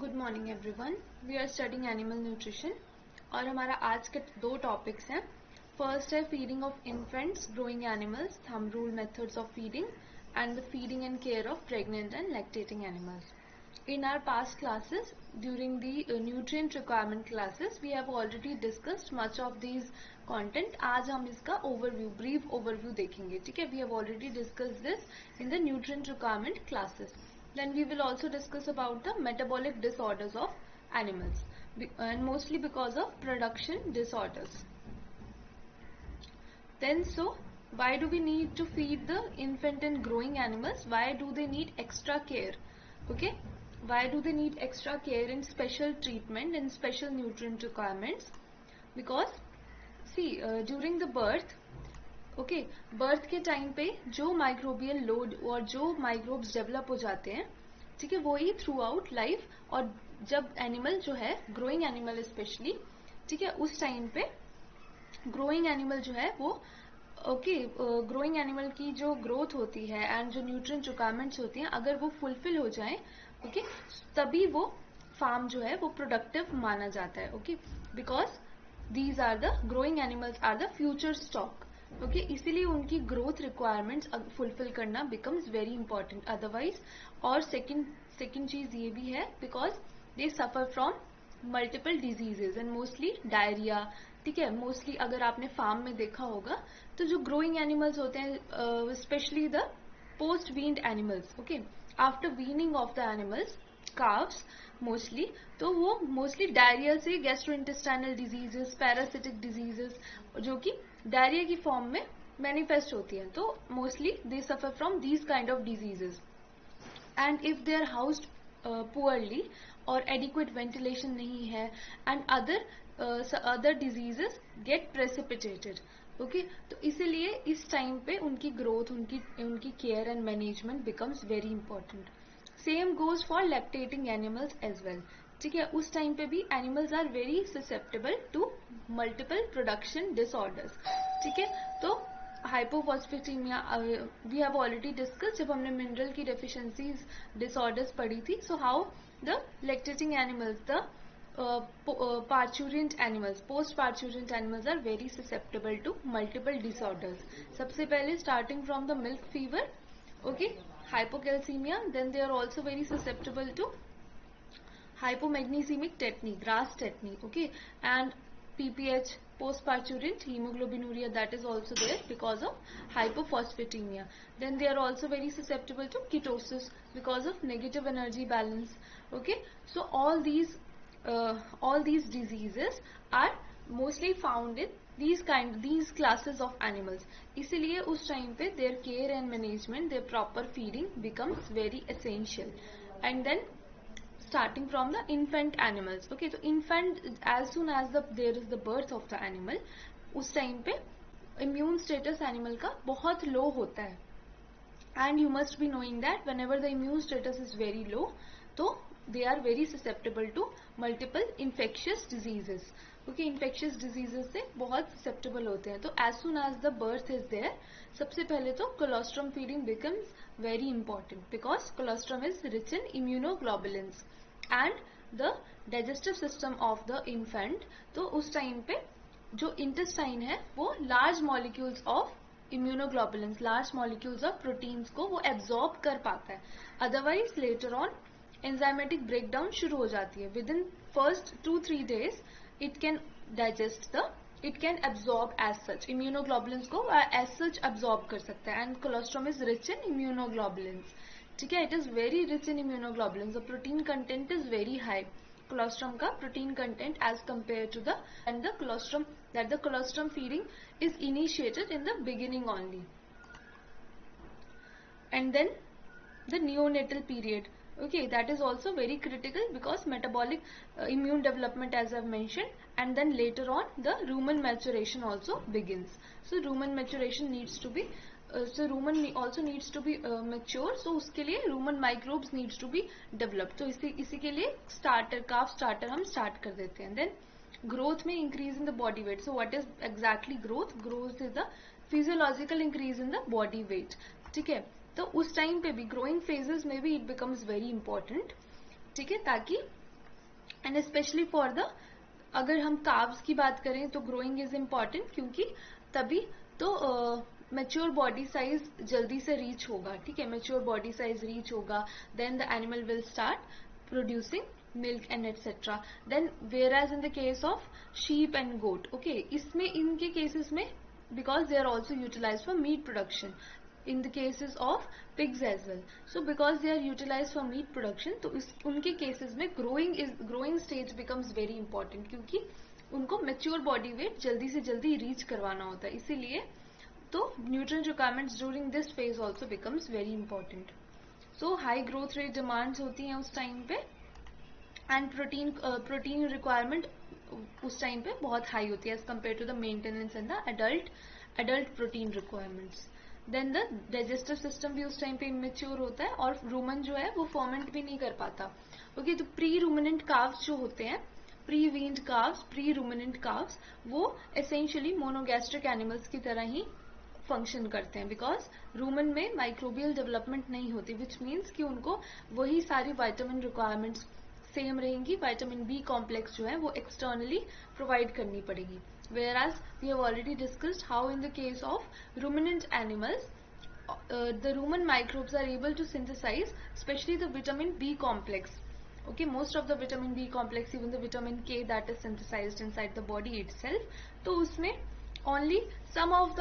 Good morning everyone. We are studying animal nutrition और हमारा आज के दो टॉपिक्स हैं। फर्स्ट है feeding of infants, growing animals, thumb rule methods of feeding and the feeding and care of pregnant and lactating animals. In our past classes, during the nutrient requirement classes, we have already discussed much of these content. आज हम इसका overview, brief overview देखेंगे, ठीक है? We have already discussed this in the nutrient requirement classes. Then we will also discuss about the metabolic disorders of animals, and mostly because of production disorders. Then why do we need to feed the infant and growing animals? Why do they need extra care? Okay, why do they need extra care and special treatment and special nutrient requirements? Because see, during the birth, okay, birth के time पे जो microbial load और जो microbes develop हो जाते हैं, ठीक है, वो ही थ्रू आउट लाइफ, और जब एनिमल जो है, ग्रोइंग एनिमल स्पेशली, ठीक है, उस टाइम पे ग्रोइंग एनिमल जो है वो ग्रोइंग एनिमल की जो ग्रोथ होती है एंड जो न्यूट्रिएंट रिक्वायरमेंट्स होती हैं, अगर वो फुलफिल हो जाए, ओके, तभी वो फार्म जो है वो प्रोडक्टिव माना जाता है। Okay, because these are the growing animals are the future stock. Okay, इसीलिए उनकी ग्रोथ रिक्वायरमेंट्स फुलफिल करना बिकम्स वेरी इंपॉर्टेंट अदरवाइज। और सेकेंड चीज ये भी है, because they suffer from multiple diseases and mostly diarrhoea, ठीक है। मोस्टली अगर आपने फार्म में देखा होगा तो जो ग्रोइंग एनिमल्स होते हैं, specially the post weaned animals, okay, after weaning of the animals, calves mostly, तो वो मोस्टली डायरिया से, गैस्ट्रोइंटेस्टाइनल डिजीजेस, पैरासिटिक डिजीजेस जो कि डायरिया की फॉर्म में मैनिफेस्ट होती हैं, तो mostly they suffer from these kind of diseases. And if they are housed poorly और एडिक्वेट वेंटिलेशन नहीं है and other diseases get precipitated. Okay, तो इसीलिए इस टाइम पे उनकी ग्रोथ, उनकी care and management becomes very important. Same goes for lactating animals as well, ठीक है। उस टाइम पे भी animals are very susceptible to multiple production disorders, ठीक है। तो hypophosphatemia we have already discuss जब हमने मिनरल की डेफिशिएंसीज डिसऑर्डर्स पढ़ी थी। So how the lactating animals, the parturient animals, post parturient animals are very susceptible to multiple disorders. सबसे पहले starting from the milk fever, okay, hypocalcemia, then they are also very susceptible to hypomagnesic tetany, grass tetany, okay, and PPH, post parturient hemoglobinuria, that is also there because of hypophosphatemia. Then they are also very susceptible to ketosis because of negative energy balance. Okay, so all these diseases are mostly found in these classes of animals. इसीलिए उस time पे their care and management, their proper feeding becomes very essential. And then starting from the infant animals, okay, so infant, as soon as there is the birth of the animal, उस time पे immune status animal का बहुत low होता है, and you must be knowing that whenever the immune status is very low, तो they are very susceptible to multiple infectious diseases. Okay, infectious diseases से बहुत susceptible होते हैं। तो as soon as the birth is there, सबसे पहले तो colostrum feeding becomes very important because colostrum is rich in immunoglobulins and the digestive system of the infant, तो उस टाइम पे जो intestine है वो large molecules of immunoglobulins, large molecules of proteins को वो absorb कर पाता है। Otherwise later on enzymatic breakdown शुरू हो जाती है। Within first 2-3 days it can it can absorb as such, immunoglobulins को as such absorb कर सकता है, and colostrum is rich in immunoglobulins, ठीक है। It is very rich in immunoglobulins, the protein content is very high, colostrum का protein content as compared to the colostrum feeding is initiated in the beginning only. And then the neonatal period, okay, that is also very critical because metabolic immune development, as I've mentioned, and then later on the rumen maturation also begins. So rumen maturation needs to be rumen also needs to be mature, so उसके लिए rumen microbes needs to be developed. तो इसी के लिए calf starter हम start कर देते हैं। Then growth में increase in the body weight. So what is exactly growth? Growth is the physiological increase in the body weight, ठीक है। तो उस टाइम पे भी ग्रोइंग फेजेस में भी इट बिकम्स वेरी इंपॉर्टेंट, ठीक है, ताकि एंड स्पेशली फॉर द, अगर हम काव्स की बात करें तो ग्रोइंग इज इम्पॉर्टेंट, क्योंकि तभी तो मेच्योर बॉडी साइज जल्दी से रीच होगा, ठीक है, मेच्योर बॉडी साइज रीच होगा, then the animal will start producing milk and etcetera. Then whereas in the case of sheep and goat, okay, इसमें इनके केसेस में because they are also utilized for meat production, in the cases of pigs as well. So because they are utilized for meat production, तो इस उनके cases में growing stage becomes very important, क्योंकि उनको mature body weight जल्दी से जल्दी reach करवाना होता है, इसीलिए तो nutrient requirements during this phase also becomes very important. So high growth rate demands होती हैं उस time पे, एंड प्रोटीन रिक्वायरमेंट उस टाइम पे बहुत हाई होती है as compared to the maintenance and the adult protein requirements. Then the digestive system भी उस टाइम पे इमेच्योर होता है, और रूमन जो है वो फर्मेंट भी नहीं कर पाता. ओके, तो प्री रूमिनेंट काव्स जो होते हैं, pre weaned calves, pre ruminant calves, वो एसेंशियली मोनोगैस्ट्रिक एनिमल्स की तरह ही फंक्शन करते हैं, बिकॉज रूमन में माइक्रोबियल डेवलपमेंट नहीं होती, विच मीन्स कि उनको वही सारी वाइटामिन रिक्वायरमेंट्स सेम रहेंगी. विटामिन बी कॉम्प्लेक्स जो है वो एक्सटर्नली प्रोवाइड करनी पड़ेगी. whereas we have already discussed how in the case of ruminant animals the rumen microbes are able to synthesize especially the vitamin B complex. Okay, most of the vitamin B complex, even the vitamin K that is synthesized inside the body itself, तो उसमें only some of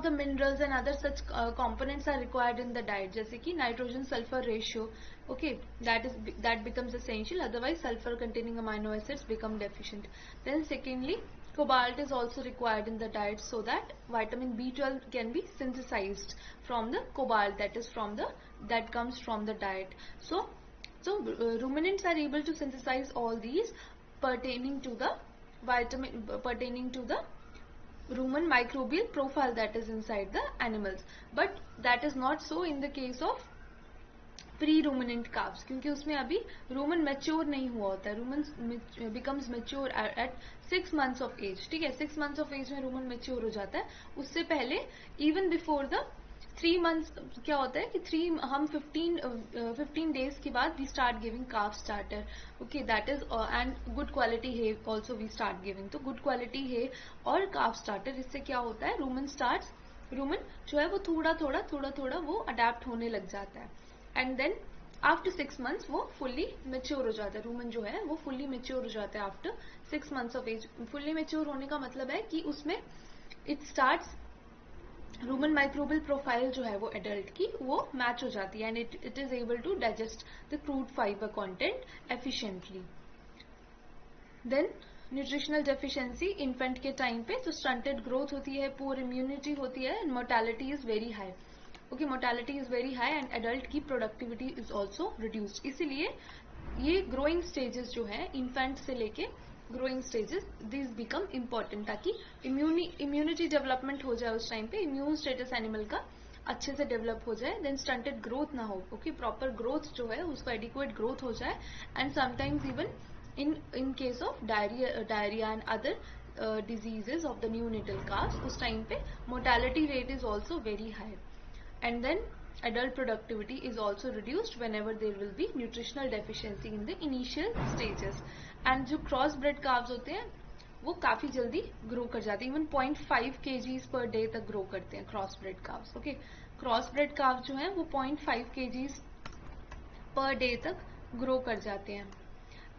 the minerals and other such components are required in the diet, जैसे कि nitrogen sulfur ratio, okay, that becomes essential, otherwise sulfur containing amino acids become deficient. Then secondly, cobalt is also required in the diet so that vitamin B12 can be synthesized from the cobalt that comes from the diet. So ruminants are able to synthesize all these pertaining to the rumen microbial profile that is inside the animals, but that is not so in the case of pre-ruminant calves, क्योंकि उसमें अभी rumen mature नहीं हुआ होता है. rumen becomes mature at 6 months of age, ठीक है, 6 months of age में rumen mature हो जाता है. उससे पहले even before the 3 months क्या होता है कि हम 15 days के बाद we start giving calf starter, okay, that is and good quality hay also we start giving. तो good quality hay और calf starter, इससे क्या होता है, rumen जो है वो थोड़ा वो अडेप्ट होने लग जाता है, एंड देन आफ्टर 6 months वो फुल्ली मेच्योर हो जाता है. रूमन जो है वो फुल्ली मेच्योर हो जाता है after 6 months of age. Fully mature होने का मतलब है कि उसमें it starts rumen microbial profile जो है वो एडल्ट की वो मैच हो जाती है, and it is able to digest the crude fibre content efficiently. Then nutritional deficiency infant के टाइम पे, तो स्टंटेड ग्रोथ होती है, पुअर इम्यूनिटी होती है, and mortality is very high. Okay, mortality is very high and adult की productivity is also reduced. इसीलिए ये ग्रोइंग स्टेजेस जो है इन्फेंट से लेके growing stages, this become important, ताकि इम्यूनिटी डेवलपमेंट हो जाए उस टाइम पे, इम्यून स्टेटस एनिमल का अच्छे से डेवलप हो जाए, देन स्टंटेड ग्रोथ ना हो. ओके, प्रॉपर ग्रोथ जो है उसको एडिक्वेट ग्रोथ हो जाए, and sometimes even in case of diarrhea and other diseases of the neonatal calves, उस टाइम पे mortality rate is also very high, and then adult productivity is also reduced whenever there will be nutritional deficiency in the initial stages. and जो cross bred calves होते हैं वो काफी जल्दी grow कर जाते हैं, इवन 0.5 kgs पर डे तक ग्रो करते हैं cross bread calves. Okay, cross bread काव जो है वो 0.5 kgs पर डे तक ग्रो कर जाते हैं,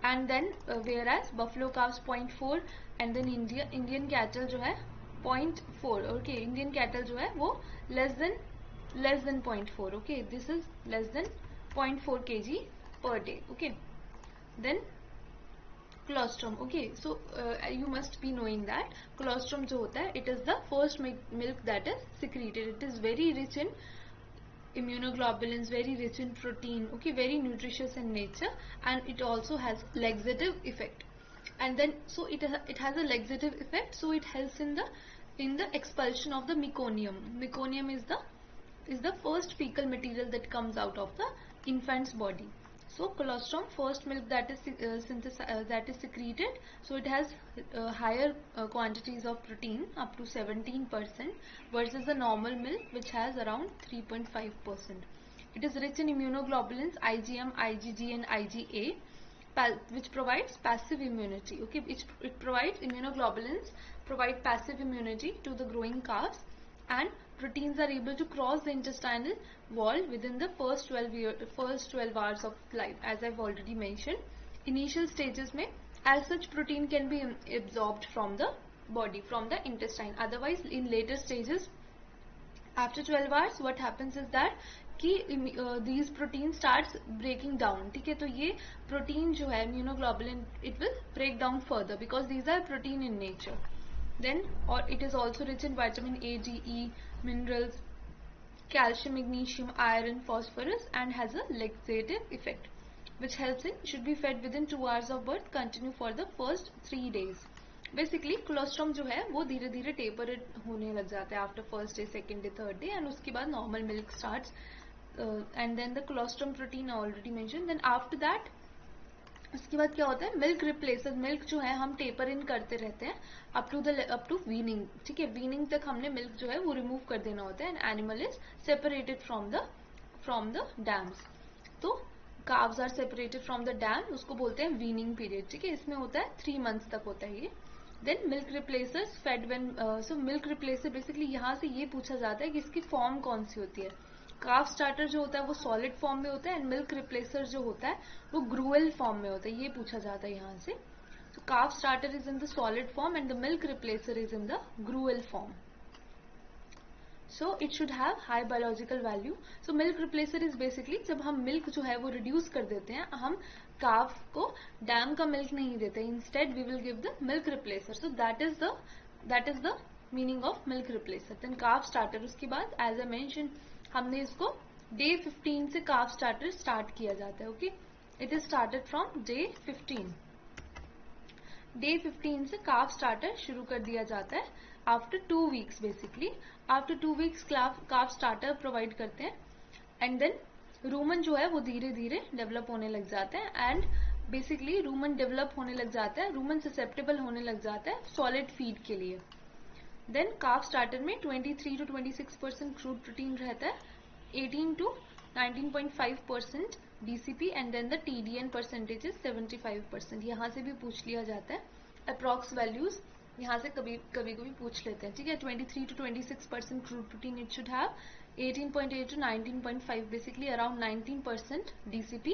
and then whereas buffalo calves 0.4, and then Indian cattle जो है 0.4. ओके, इंडियन कैटल जो है वो less than 0.4. Okay, this is less than 0.4 kg per day. Okay, then colostrum. Okay, so you must be knowing that colostrum जो होता है, it is the first milk that is secreted. It is very rich in immunoglobulins, very rich in protein, okay, very nutritious in nature, and it also has laxative effect. And then so it has a laxative effect, so it helps in the expulsion of the meconium. Meconium is the first fecal material that comes out of the infant's body. So colostrum, first milk that is secreted, so it has higher quantities of protein, up to 17%, versus the normal milk which has around 3.5%. It is rich in immunoglobulins IgM, IgG and IgA. which provides passive immunity. Okay, it provides immunoglobulins, provide passive immunity to the growing calves, and proteins are able to cross the intestinal wall within the first 12 hours of life, as I've already mentioned. Initial stages में as such protein can be absorbed from the body, from the intestine. Otherwise, in later stages, after 12 hours, what happens is that कि these protein starts breaking down. ठीक है, तो ये protein जो है immunoglobulin, it will break down further because these are protein in nature. Then, or it is also rich in vitamin A, D, E, minerals, calcium, magnesium, iron, phosphorus, and has a laxative effect, which helps in, should be fed within 2 hours of birth, continue for the first 3 days. Basically colostrum जो है वो धीरे धीरे taper होने लग जाता है after first day, second day, third day, and उसके बाद normal milk starts, and then the colostrum protein already mention. Then after that उसके बाद क्या होता है, मिल्क रिप्लेसेस. मिल्क जो है हम टेपर इन करते रहते हैं अप टू वीनिंग. ठीक है, वीनिंग तक हमने मिल्क जो है वो रिमूव कर देना होता है, and animal is separated from the dams. तो calves are separated from the dam, उसको बोलते हैं वीनिंग पीरियड. ठीक है, इसमें होता है 3 months तक होता है ये. Then milk replacers fed when, so milk replacer basically यहाँ से ये पूछा जाता है कि इसकी फॉर्म कौन सी होती है. काफ स्टार्टर जो होता है वो सॉलिड फॉर्म में होता है, एंड मिल्क रिप्लेसर जो होता है वो ग्रूएल फॉर्म में होता है. ये पूछा जाता है यहाँ से. तो calf starter is in the solid form and the milk replacer is in the gruel form. So it should have high biological value. So milk replacer is basically जब हम मिल्क जो है वो रिड्यूस कर देते हैं, हम काफ को डैम का मिल्क नहीं देते, instead we will give the milk replacer. So that is the meaning of milk replacer. Then calf starter, उसके बाद एज आई मेंशन हमने इसको डे 15 से काफ स्टार्टर स्टार्ट किया जाता है. Okay, it is started from day 15. Day 15 से काफ starter शुरू कर दिया जाता है. After 2 weeks basically, after 2 weeks काफ स्टार्टर प्रोवाइड करते हैं, एंड देन रूमन जो है वो धीरे धीरे डेवलप होने लग जाता है, एंड बेसिकली रूमन डेवलप होने लग जाता है, रूमन ससेप्टेबल होने लग जाता है सॉलिड फीड के लिए. देन काफ स्टार्टर में 23 to 26% क्रूड प्रोटीन रहता है, 18 to 19.5% DCP, and then the TDN percentage is 75%. यहाँ से भी पूछ लिया जाता है अप्रॉक्स वैल्यूज, यहाँ से कभी कभी पूछ लेते हैं. ठीक है, 23 to 26% crude protein it should have, 18.8 to 19.5 basically around 19% DCP,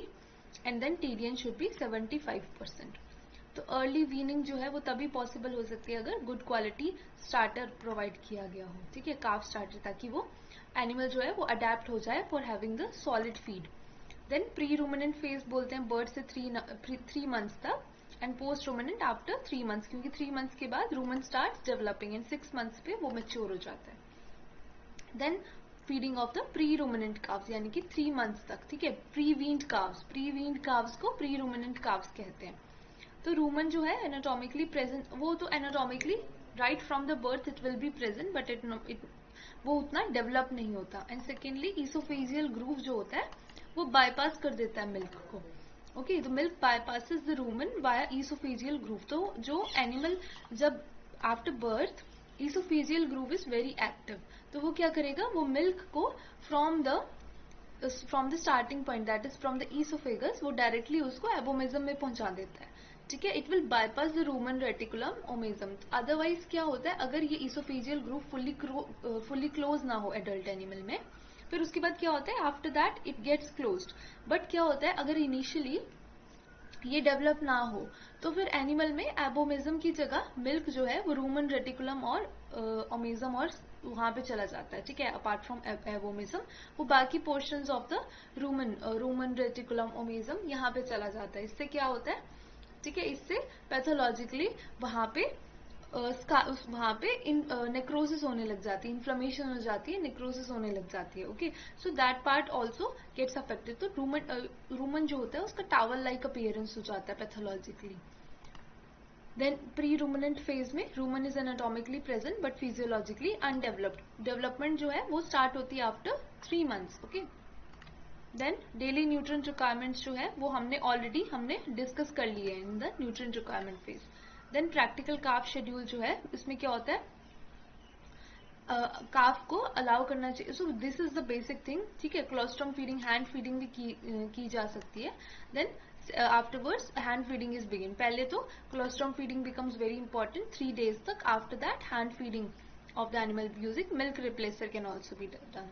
and then TDN should be 75%. तो अर्ली वीनिंग जो है वो तभी पॉसिबल हो सकती है अगर गुड क्वालिटी स्टार्टर प्रोवाइड किया गया हो. ठीक है, काफ स्टार्टर, ताकि वो एनिमल जो है वो अडेप्ट हो जाए for having the solid feed. Then pre ruminant phase बोलते हैं बर्थ से 3 months तक, and post ruminant after 3 months, क्योंकि 3 months के बाद rumen start developing, and 6 months पे वो मेच्योर हो जाता है. Then feeding of the pre ruminant calves, यानी कि 3 months तक. ठीक है, प्री वीन्ड काव्स को प्री रूमिनेंट काव्स कहते हैं. तो रूमन जो है एनाटॉमिकली प्रेजेंट, वो तो anatomically right from the birth it will be present, but वो उतना डेवलप नहीं होता. एंड सेकेंडली ईसोफेजियल ग्रूव जो होता है वो बाईपास कर देता है मिल्क को. Okay, the milk bypasses the rumen via oesophageal groove. तो जो एनिमल जब after birth, oesophageal groove is very active, तो वो क्या करेगा, वो मिल्क को from the starting point, that is from the oesophagus, वो डायरेक्टली उसको एबोमेजम में पहुंचा देता है. ठीक है, it will bypass the rumen reticulum omasum. Otherwise क्या होता है, अगर ये ईसोफेजियल ग्रूव फुल्ली क्लोज ना हो एडल्ट एनिमल में, फिर उसके बाद क्या होता है, after that it gets closed. But क्या होता है, अगर इनिशियली ये डेवलप ना हो तो फिर एनिमल में एबोमेजम की जगह मिल्क जो है वो रूमन रेटिकुलम और ओमेजम और वहां पे चला जाता है. ठीक है, अपार्ट फ्रॉम एबोमेजम वो बाकी portions of the rumen reticulum omasum यहाँ पे चला जाता है. इससे क्या होता है, ठीक है, इससे पैथोलॉजिकली वहां पे नेक्रोसिस होने लग जाती है, इन्फ्लेमेशन हो जाती है, नेक्रोसिस होने लग जाती है. Okay, so that part also gets affected. तो रूमन जो होता है उसका टावल लाइक अपीयरेंस हो जाता है pathologically. Then pre ruminant phase में rumen is anatomically present but physiologically undeveloped. Development जो है वो स्टार्ट होती है after 3 months. Okay, then daily nutrient requirements जो है वो हमने डिस्कस कर लिए in the nutrient requirement phase. Then practical calf schedule जो है, इसमें क्या होता है, काफ को अलाउ करना चाहिए. So this is the basic thing. ठीक है, कोलोस्ट्रम फीडिंग, हैंड फीडिंग भी की जा सकती है. Then afterwards hand feeding is begin. पहले तो colostrum feeding becomes very important 3 days तक. After that hand feeding of the animal using milk replacer can also be done.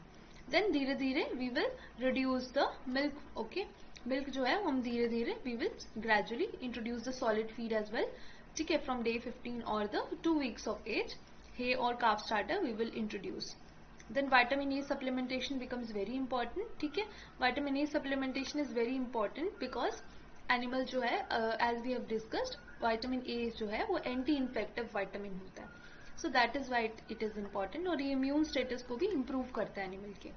Then धीरे धीरे we will reduce the milk. Okay, milk जो है हम धीरे धीरे we will gradually introduce the solid feed as well. ठीक है, from day 15 or the 2 weeks of age, hay or calf starter we will introduce. Then vitamin A supplementation becomes very important. ठीक है, vitamin A supplementation is very important because animal जो है as we have discussed, vitamin A जो है वो anti-infective vitamin होता है. सो that is why it is important. और ये इम्यून स्टेटस को भी इम्प्रूव करता है एनिमल के.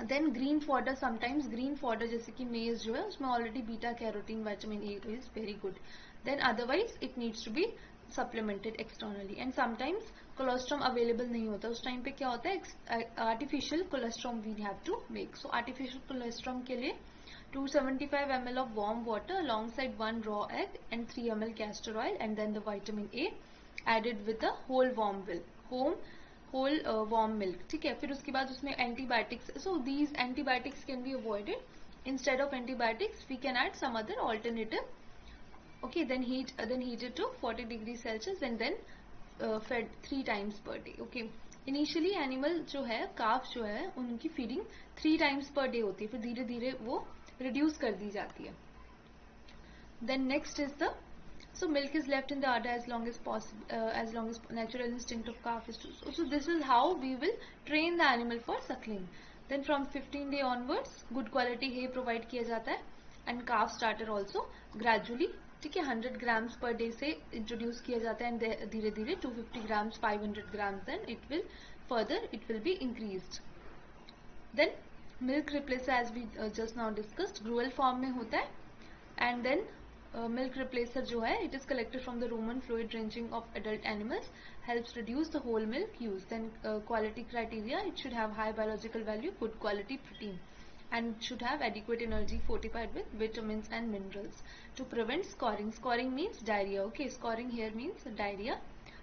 Then green fodder, sometimes green fodder जैसे कि मेज जो है उसमें already beta carotene vitamin A is very good. Then otherwise it needs to be supplemented externally. And sometimes colostrum available नहीं होता. उस टाइम पे क्या होता है, artificial colostrum we have to make. So artificial colostrum के लिए 275 ml of warm water alongside 1 raw egg and 3 ml castor oil and then the vitamin A added with the whole warm milk. ठीक है, फिर उसके बाद उसमें antibiotics. So these antibiotics can be avoided. Instead of antibiotics we can add some other alternative. Okay, then heat it to 40 degrees Celsius and then fed 3 times per day. Okay, initially animal जो है, काफ जो है, उनकी feeding 3 times per day होती है. फिर धीरे धीरे वो रिड्यूस कर दी जाती है. Then next is the, so milk is left in the udder as long as possible, as long as natural instinct of calf is to. So this is how we will train the animal for suckling. Then from 15 day onwards good quality hay provide किया जाता है and calf starter also gradually. ठीक है, 100 grams per day से introduce किया जाता है and धीरे धीरे 250 grams, 500 grams, then it will be increased. Then milk replacer as we just now discussed gruel form में होता है. And then milk replacer जो है, it is collected from the rumen fluid drenching of adult animals, helps reduce the whole milk use. Then quality criteria, it should have high biological value, good quality protein, and should have adequate energy fortified with vitamins and minerals to prevent scoring. Scoring means diarrhea. Okay, scoring here means diarrhea.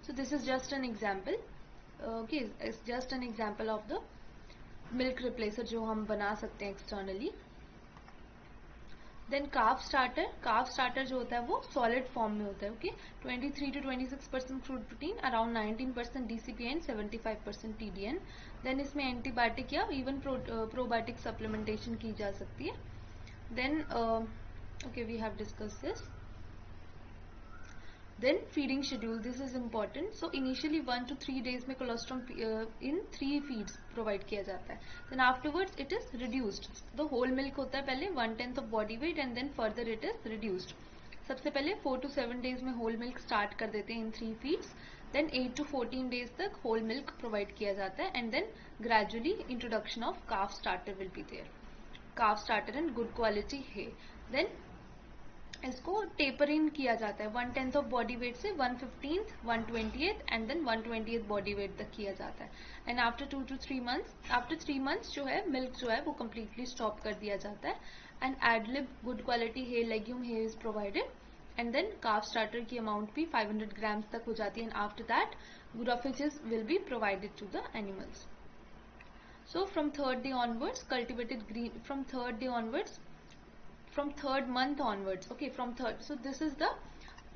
So this is just an example. Okay, it's just an example of the milk replacer जो हम बना सकते हैं externally. Then calf starter जो होता है वो solid form में होता है. Okay, 23 to 26% crude protein, around 19% DCP and 75% TDN. Then इसमें एंटीबायोटिक या इवन प्रोबायोटिक सप्लीमेंटेशन की जा सकती है. Then okay, we have discuss this. Then feeding schedule, this is important. So initially 1 to 3 days में colostrum in 3 feeds provide किया जाता है. Then afterwards it is reduced. The whole milk होता है पहले 1/10 of body weight and then further it is reduced. सबसे पहले 4 to 7 days में whole milk start कर देते हैं in 3 feeds. Then 8 to 14 days तक whole milk provide किया जाता है and then gradually introduction of calf starter will be there. Calf starter and good quality hay. Then इसको टेपर इन किया जाता है 1/10 ऑफ बॉडी वेट से 1/15, 1/20 एंड देन 1/20 बॉडी वेट तक किया जाता है. And after 2 to 3 months, after 3 months जो है मिल्क जो है वो कम्प्लीटली स्टॉप कर दिया जाता है. And ad lib good quality hay, legume hay is provided. And then calf starter की अमाउंट भी 500 grams तक हो जाती है. And after that roughages will be provided to the animals. So from 3rd day onwards cultivated green, from 3rd day onwards, from 3rd month onwards. Okay, from 3rd, so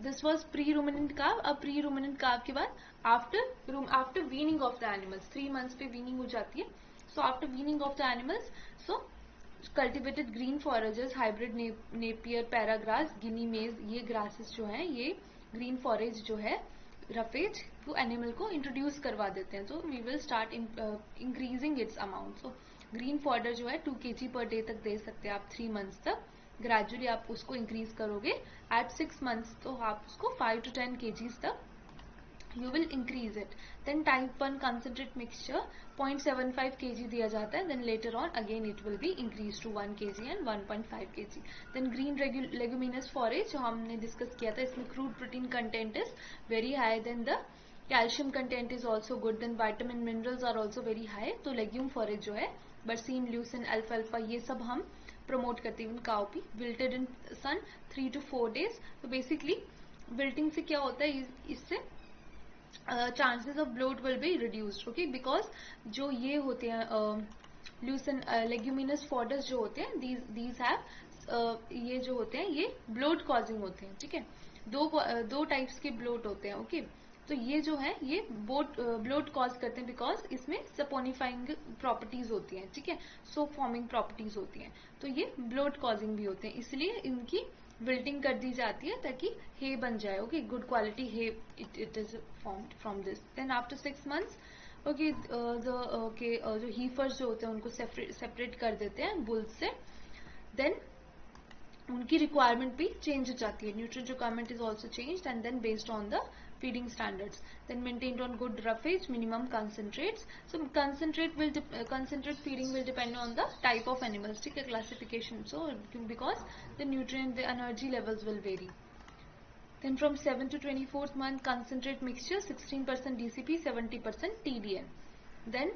this was pre-ruminant calf. अब pre-ruminant calf के बाद after weaning of the animals, 3 months पे weaning हो जाती है. So after weaning of the animals, so cultivated green forages, hybrid napier, paragrass, guinea maize, ये grasses जो हैं, ये green forage जो है रफेज, वो एनिमल को इंट्रोड्यूस करवा देते हैं. तो we will start increasing its amount. So green fodder जो है 2 kg पर डे तक दे सकते हैं आप 3 months तक. ग्रेजुअली आप उसको इंक्रीज करोगे एट 6 months, तो आप उसको 5 to 10 kgs तक you will increase it. Then type 1 concentrate mixture 0.75 kg दिया जाता है. Then later on again it will be increase to 1 kg and 1.5 kg. Then green leguminous forage जो हमने डिस्कस किया था, इसमें crude protein content is very high. Then the calcium content is also good. Then vitamin minerals are also very high. तो legume forage जो है बरसीन, leucine, alpha ये सब हम प्रमोट करते हैं. Cowpea wilted in sun 3 to 4 days. तो बेसिकली विल्टिंग से क्या होता है, इससे chances of bloat will be reduced. Okay, because जो ये होते हैं लेग्यूमिनस फॉडर्स जो होते हैं, these have ये जो होते हैं ये ब्लोट कॉजिंग होते हैं. ठीक है, दो टाइप्स के ब्लोट होते हैं. ओके, तो ये जो है ये ब्लोट कॉज करते हैं बिकॉज इसमें सपोनिफाइंग प्रॉपर्टीज होती हैं. ठीक है, सोप फॉर्मिंग प्रॉपर्टीज होती हैं, तो ये ब्लोट कॉजिंग भी होते हैं, इसलिए इनकी विल्टिंग कर दी जाती है ताकि हे बन जाए. Okay, good quality hay it is formed from this. Then after 6 months okay जो हीफर्स जो होते हैं उनको सेपरेट कर देते हैं बुल्स से. देन उनकी रिक्वायरमेंट भी चेंज हो जाती है. Nutrient requirement is also changed and then based on the feeding standards, then maintained on good roughage, minimum concentrates. So concentrate feeding will depend on the type of animals. ठीक है, classification. So because the nutrient, the energy levels will vary. Then from 7 to 24th month, concentrate mixture 16% DCP, 70% TDN. Then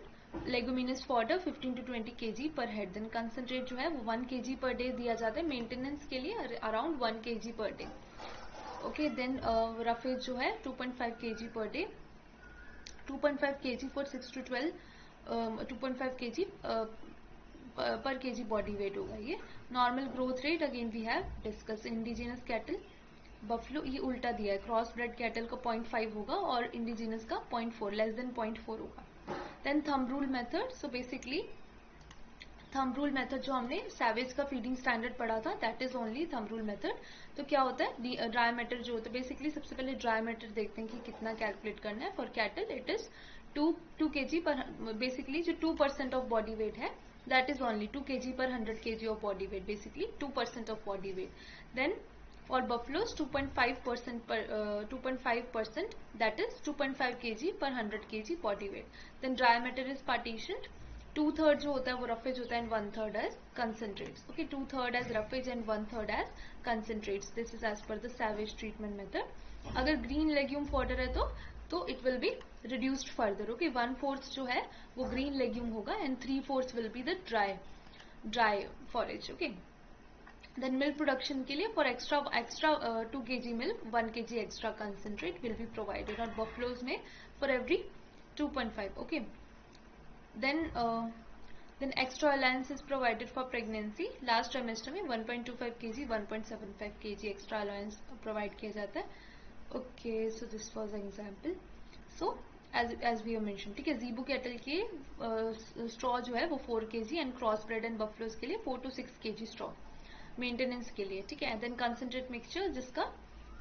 leguminous fodder 15 to 20 kg per head. Then concentrate जो है वो 1 kg per day दिया जाता है maintenance के लिए, around 1 kg per day. Okay, then roughage जो है 2.5 kg per day, 2.5 kg for 6 to 12, 2.5 kg per kg body weight होगा ये. Normal growth rate again we have discuss. Indigenous cattle buffalo ये उल्टा दिया है, क्रॉस ब्रेड कैटल का 0.5 होगा और इंडिजिनस का 0.4, लेस देन 0.4 होगा. Then thumb rule method. So basically thumb rule method जो हमने सैवेज का फीडिंग स्टैंडर्ड पढ़ा था, that is only thumb rule method. तो क्या होता है, ड्राई मैटर जो होता है, बेसिकली सबसे पहले ड्राई मैटर देखते हैं कि कितना कैलकुलेट करना है. For cattle it is 2 kg per, basically जो 2% ऑफ बॉडी वेट है that is only 2 kg per 100 kg of body weight, basically 2% of body weight. Then for buffaloes 2.5% that is 2.5 kg per 100 kg body weight. Then dry matter is partitioned, 2/3 जो होता है वो roughage होता है and 1/3 as concentrates. Okay, 2/3 as roughage and 1/3 as concentrates. This is as per the savage treatment method. अगर green legume fodder है तो it will be reduced further. Okay, 1/4 जो है वो ग्रीन लेग्यूम होगा and 3/4 will be the dry forage. Okay, then milk production के लिए for extra 2 kg milk 1 kg extra concentrate will be provided, और बफलोज में for every 2.5. Okay, then extra allowance is provided for pregnancy. Last trimester में 1.25 kg 1.75 kg extra allowance provide किया जाता है. Okay, so this was example. So as we mention, ठीक है, ज़ीबू cattle के स्ट्रॉ जो है वो 4 kg and cross bread and buffaloes के लिए 4 to 6 kg स्ट्रॉ मेंटेनेंस के लिए. ठीक है, देन कंसंट्रेट मिक्सचर जिसका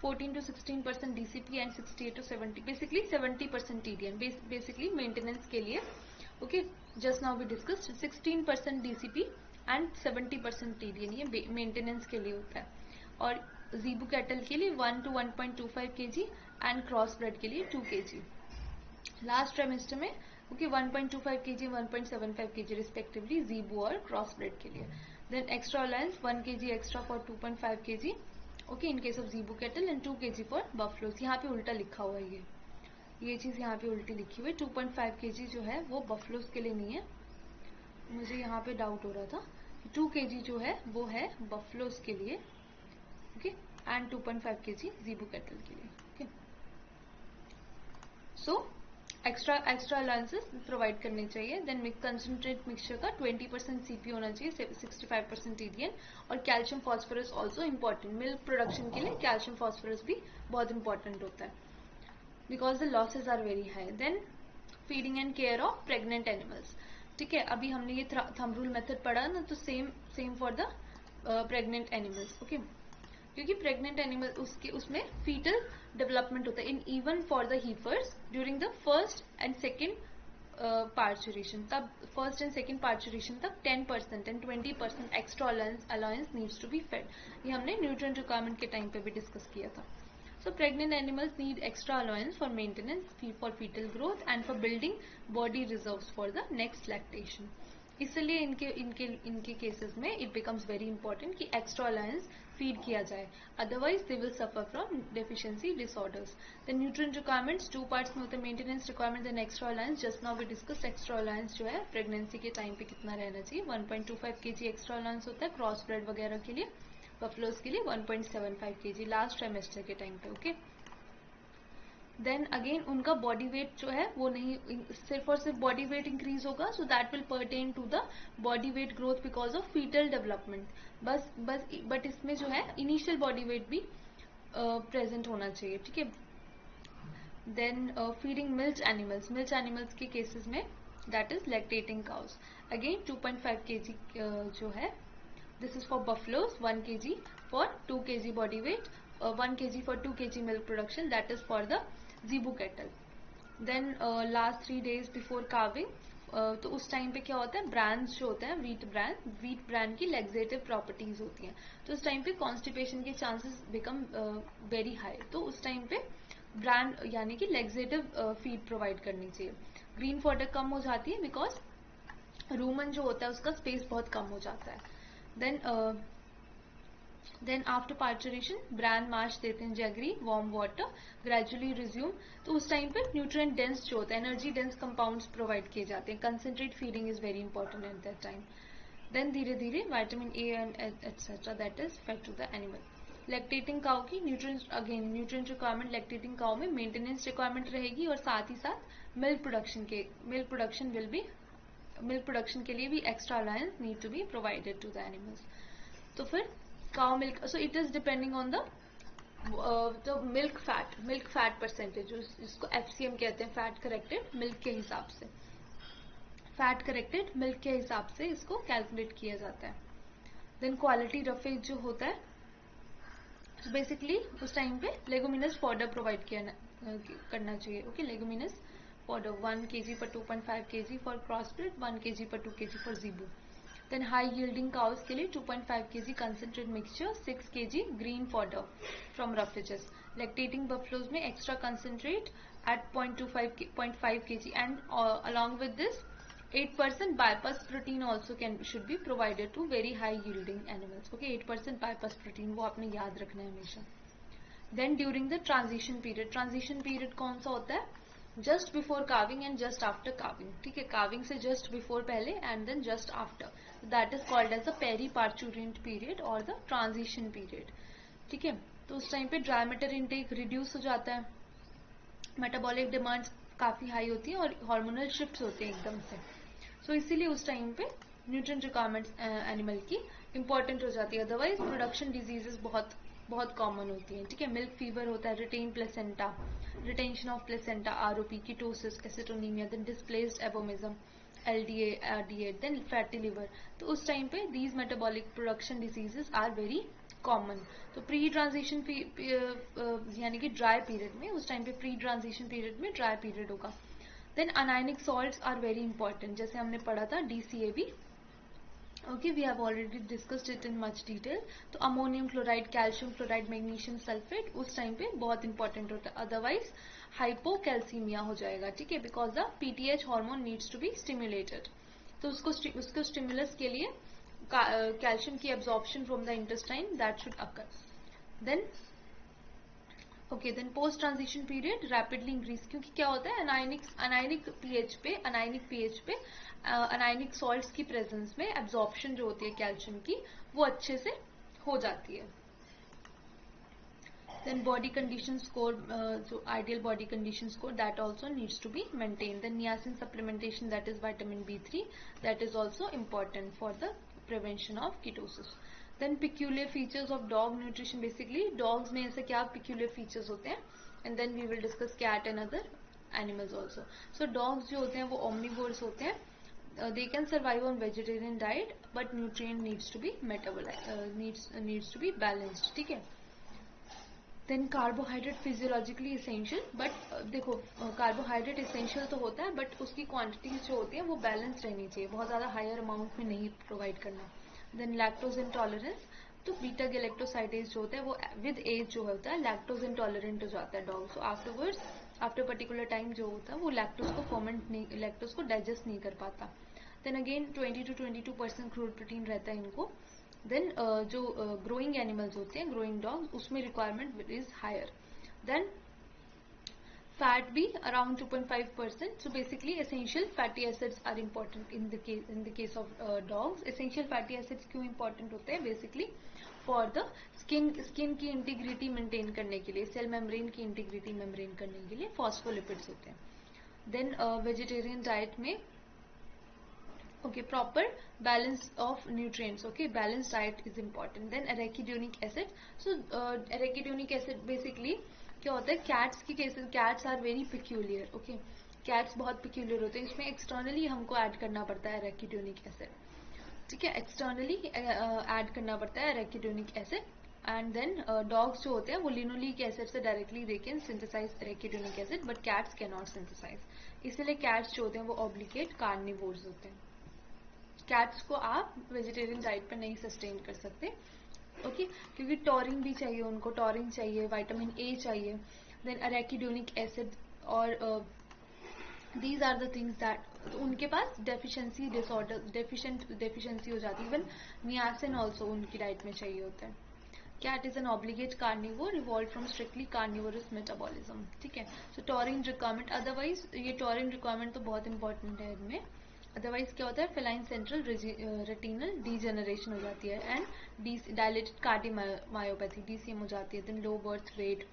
14 to 16% DCP एंड 68 to 70, basically 70% TDN, basically maintenance के लिए. Okay, just now we discussed 16% DCP and 70% TDN, ये मेंटेनेंस के लिए होता है. और ज़ीबू कैटल के लिए 1 to 1.25 kg and crossbred के लिए 2 kg. लास्ट ट्राइमेस्टर में okay 1.25 kg 1.75 kg respectively zebu और क्रॉस ब्रेड के लिए. Then extra allowance 1 kg extra for 2.5 kg okay in case of zebu cattle and 2 kg for buffaloes. यहाँ पे उल्टा लिखा हुआ है, ये चीज़ यहाँ पे उल्टी लिखी हुई है. 2.5 kg जो है वो बफलोज के लिए नहीं है, मुझे यहाँ पे डाउट हो रहा था. 2 kg जो है वो है बफलोज के लिए. ओके, एंड 2.5 kg ज़ीबू कैटल के लिए. Okay, so extra allowances provide करने चाहिए. देन कंसंट्रेट मिक्सचर का 20% CP होना चाहिए, 65% TDN, और calcium phosphorus also important. Milk production के लिए कैल्शियम फॉस्फोरस भी बहुत इंपॉर्टेंट होता है because the losses are very high. Then feeding and care of pregnant animals. ठीक है, अभी हमने ये थंब रूल मेथड पढ़ा ना, तो same for the pregnant animals. Okay, क्योंकि प्रेग्नेंट एनिमल उसमें फीटल डेवलपमेंट होता है in even for the heifers during the first and second parturition. तब फर्स्ट एंड सेकेंड पार्चुरेशन तक 10% and 20% extra allowance needs to be fed. ये हमने nutrient requirement के time पे भी डिस्कस किया था. So pregnant animals need extra allowance for maintenance, for fetal growth and for building body reserves for the next lactation. इसलिए इनके cases में it becomes very important कि extra allowance feed किया जाए, otherwise they will suffer from deficiency disorders. The nutrient requirements 2 parts में होते हैं, maintenance requirement and extra allowance. Just now we discussed extra allowance जो है pregnancy के टाइम पे कितना रहना चाहिए. 1.25 kg extra allowance होता है क्रॉस ब्रेड वगैरह के लिए, बफलोज के लिए 1.75 kg लास्ट ट्राइमेस्टर के टाइम पे. ओके, देन अगेन उनका बॉडी वेट जो है वो नहीं, सिर्फ और सिर्फ बॉडी वेट इंक्रीज होगा, so that will pertain to the body weight growth because of foetal development. But इसमें जो है इनिशियल बॉडी वेट भी प्रेजेंट होना चाहिए. ठीक है. देन फीडिंग मिल्च एनिमल्स के केसेस में that is lactating cows. Again 2.5 kg जो है, this is for buffaloes, 1 kg for 2 kg body weight, 1 kg for 2 kg milk production, that is for the zebu cattle. Then last 3 days before calving, तो उस time पे क्या होता है, brands जो होते हैं, वीट ब्रांड की लेग्जेटिव प्रॉपर्टीज होती हैं, तो उस टाइम पे कॉन्स्टिपेशन के चांसेस बिकम वेरी हाई. तो उस टाइम पे ब्रांड यानी कि लेग्जेटिव फीड प्रोवाइड करनी चाहिए. ग्रीन फॉडर कम हो जाती है बिकॉज रूमन जो होता है उसका स्पेस बहुत कम हो जाता है. देन आफ्टर पार्चुरेशन ब्रांड माश देते हैं, jaggery, warm water, gradually resume. तो उस टाइम पे न्यूट्रिएंट डेंस जो होता है, एनर्जी डेंस कंपाउंड्स प्रोवाइड किए जाते हैं. Concentrate feeding is very important at that time. Then धीरे धीरे vitamin A and etcetera that is fed to the animal. Lactating cow की न्यूट्रिएंट रिक्वायरमेंट लैक्टेटिंग काउ में मेंटेनेंस रिक्वायरमेंट रहेगी, और साथ ही साथ मिल्क प्रोडक्शन के लिए भी extra alliance need to be provided to the animals. तो फिर cow milk, so it is depending on the milk fat percentage, जिसको FCM कहते हैं, फैट करेक्टेड मिल्क के हिसाब से. फैट करेक्टेड मिल्क के हिसाब से इसको कैलकुलेट किया जाता है. देन क्वालिटी रफेज जो होता है, तो बेसिकली उस टाइम पे लेगुमिनस फॉडर प्रोवाइड करना चाहिए. ओके, लेगुमिनस फॉडर 1 kg पर 2.5 kg फॉर क्रॉसब्रीड, 1 kg पर 2 kg for zebu. Then high yielding cows के लिए 2.5 kg concentrate mixture, 6 kg green fodder from roughages. Lactating buffaloes में extra concentrate at 0.5 kg and along with this 8% bypass protein also should be provided to very high yielding animals. Okay, 8% bypass protein वो आपने याद रखना है हमेशा. Then during the transition period कौन सा होता है, just before calving and just after calving. ठीक है, calving से just before पहले and then just after, that is called as the peri-parturient period or the transition period. ठीक है, तो उस टाइम पे dry matter intake reduce हो जाता है, metabolic demands काफी हाई होती है और हार्मोनल शिफ्ट होते हैं एकदम से. सो इसीलिए उस टाइम पे न्यूट्रिएंट रिक्वायरमेंट्स एनिमल की इंपॉर्टेंट हो जाती है. अदरवाइज प्रोडक्शन डिजीजेस बहुत कॉमन होती हैं. ठीक है, मिल्क फीवर होता है, retention of placenta, ROP, ketosis, acetonaemia, then displaced abomasum, LDA, RDA, then fatty liver. तो उस टाइम पे these metabolic production diseases are very common. तो प्री ट्रांजिशन यानी कि ड्राई पीरियड में, उस टाइम पे प्री ट्रांजिशन पीरियड में ड्राई पीरियड होगा. Then anionic salts are very important, जैसे हमने पढ़ा था DCAB. Okay, we have already discussed it in much detail. तो ammonium chloride, calcium chloride, magnesium sulphate उस टाइम पे बहुत इंपॉर्टेंट होता है, अदरवाइज हाइपोकैल्सीमिया हो जाएगा. ठीक है, because the PTH hormone needs to be stimulated. तो उसको स्टिमुलस के लिए कैल्शियम की absorption from the intestine that should occur. Then post transition period rapidly increase, क्योंकि क्या होता है, अनायनिक पीएच पे अनायनिक सॉल्ट्स की प्रेजेंस में एब्जॉर्प्शन जो होती है कैल्शियम की वो अच्छे से हो जाती है. देन बॉडी कंडीशन स्कोर, जो ideal body condition score, that also needs to be maintain. Then niacin supplementation, that is vitamin B3, that is also important for the prevention of ketosis. Then peculiar features of dog nutrition, basically dogs में ऐसे क्या peculiar features होते हैं, and then we will discuss cat and other animals also. So dogs जो होते हैं वो omnivores होते हैं, they can survive on vegetarian diet but nutrient needs to be needs to be balanced. ठीक है, then carbohydrate physiologically essential, but देखो carbohydrate essential तो होता है बट उसकी क्वांटिटीज जो होती है वो बैलेंस रहनी चाहिए, बहुत ज़्यादा हायर अमाउंट में नहीं प्रोवाइड करना. देन लैक्टोज इंटॉलरेंस, तो बीटा गैलेक्टोसाइडेज जो होता है वो विद एज जो होता है लैक्टोज इंटॉलरेंट हो जाता है dog. So after particular time जो होता है वो लैक्टोज को डाइजेस्ट नहीं कर पाता. Then again 20 to 22% crude protein रहता है इनको. देन जो ग्रोइंग एनिमल्स होते हैं, ग्रोइंग डॉग्स, उसमें requirement is higher. Then fat be around 2.5%. So basically essential fatty acids are important in the case of dogs. Essential fatty acids क्यों important होते हैं? Basically for the skin की integrity maintain करने के लिए, cell membrane की integrity maintain करने के लिए phospholipids होते हैं. Then vegetarian diet में proper balance of nutrients. Balanced diet is important. Then arachidonic acid. So arachidonic acid basically क्या होता है? कैट्स की cases, cats are very peculiar. Cats बहुत पिक्यूलियर होते हैं. इसमें एक्सटर्नली हमको ऐड करना पड़ता है एरेकिडोनिक एसिड. ठीक है, एक्सटर्नली ऐड करना पड़ता है arachidonic acid. And then dogs जो होते हैं वो लिनोलिक एसिड से directly they can synthesise arachidonic acid, but cats can not synthesise. इसलिए कैट्स जो होते हैं वो ऑब्लिगेट कार्निवोर्स होते हैं. कैट्स को आप वेजिटेरियन डाइट पर नहीं सस्टेन कर सकते. क्योंकि टॉरिन भी चाहिए उनको, टॉरिन चाहिए, विटामिन ए चाहिए, देन अरेकिडोनिक एसिड, और these are the things that उनके पास डेफिशिएंसी डिसऑर्डर डेफिशिएंसी हो जाती है. इवन नियासिन ऑल्सो उनकी डाइट में चाहिए होता है. Cat is an obligate carnivore evolve from strictly carnivorous metabolism. ठीक है, सो टॉरिन रिक्वायरमेंट, अदरवाइज ये टॉरिन रिक्वायरमेंट तो बहुत इंपॉर्टेंट है इनमें. अदरवाइज क्या होता है? फेलाइन सेंट्रल रेटिनल डीजेनरेशन हो जाती है एंड डायलेटेड कार्डियोमायोपैथी DCM हो जाती है. Then low birth weight,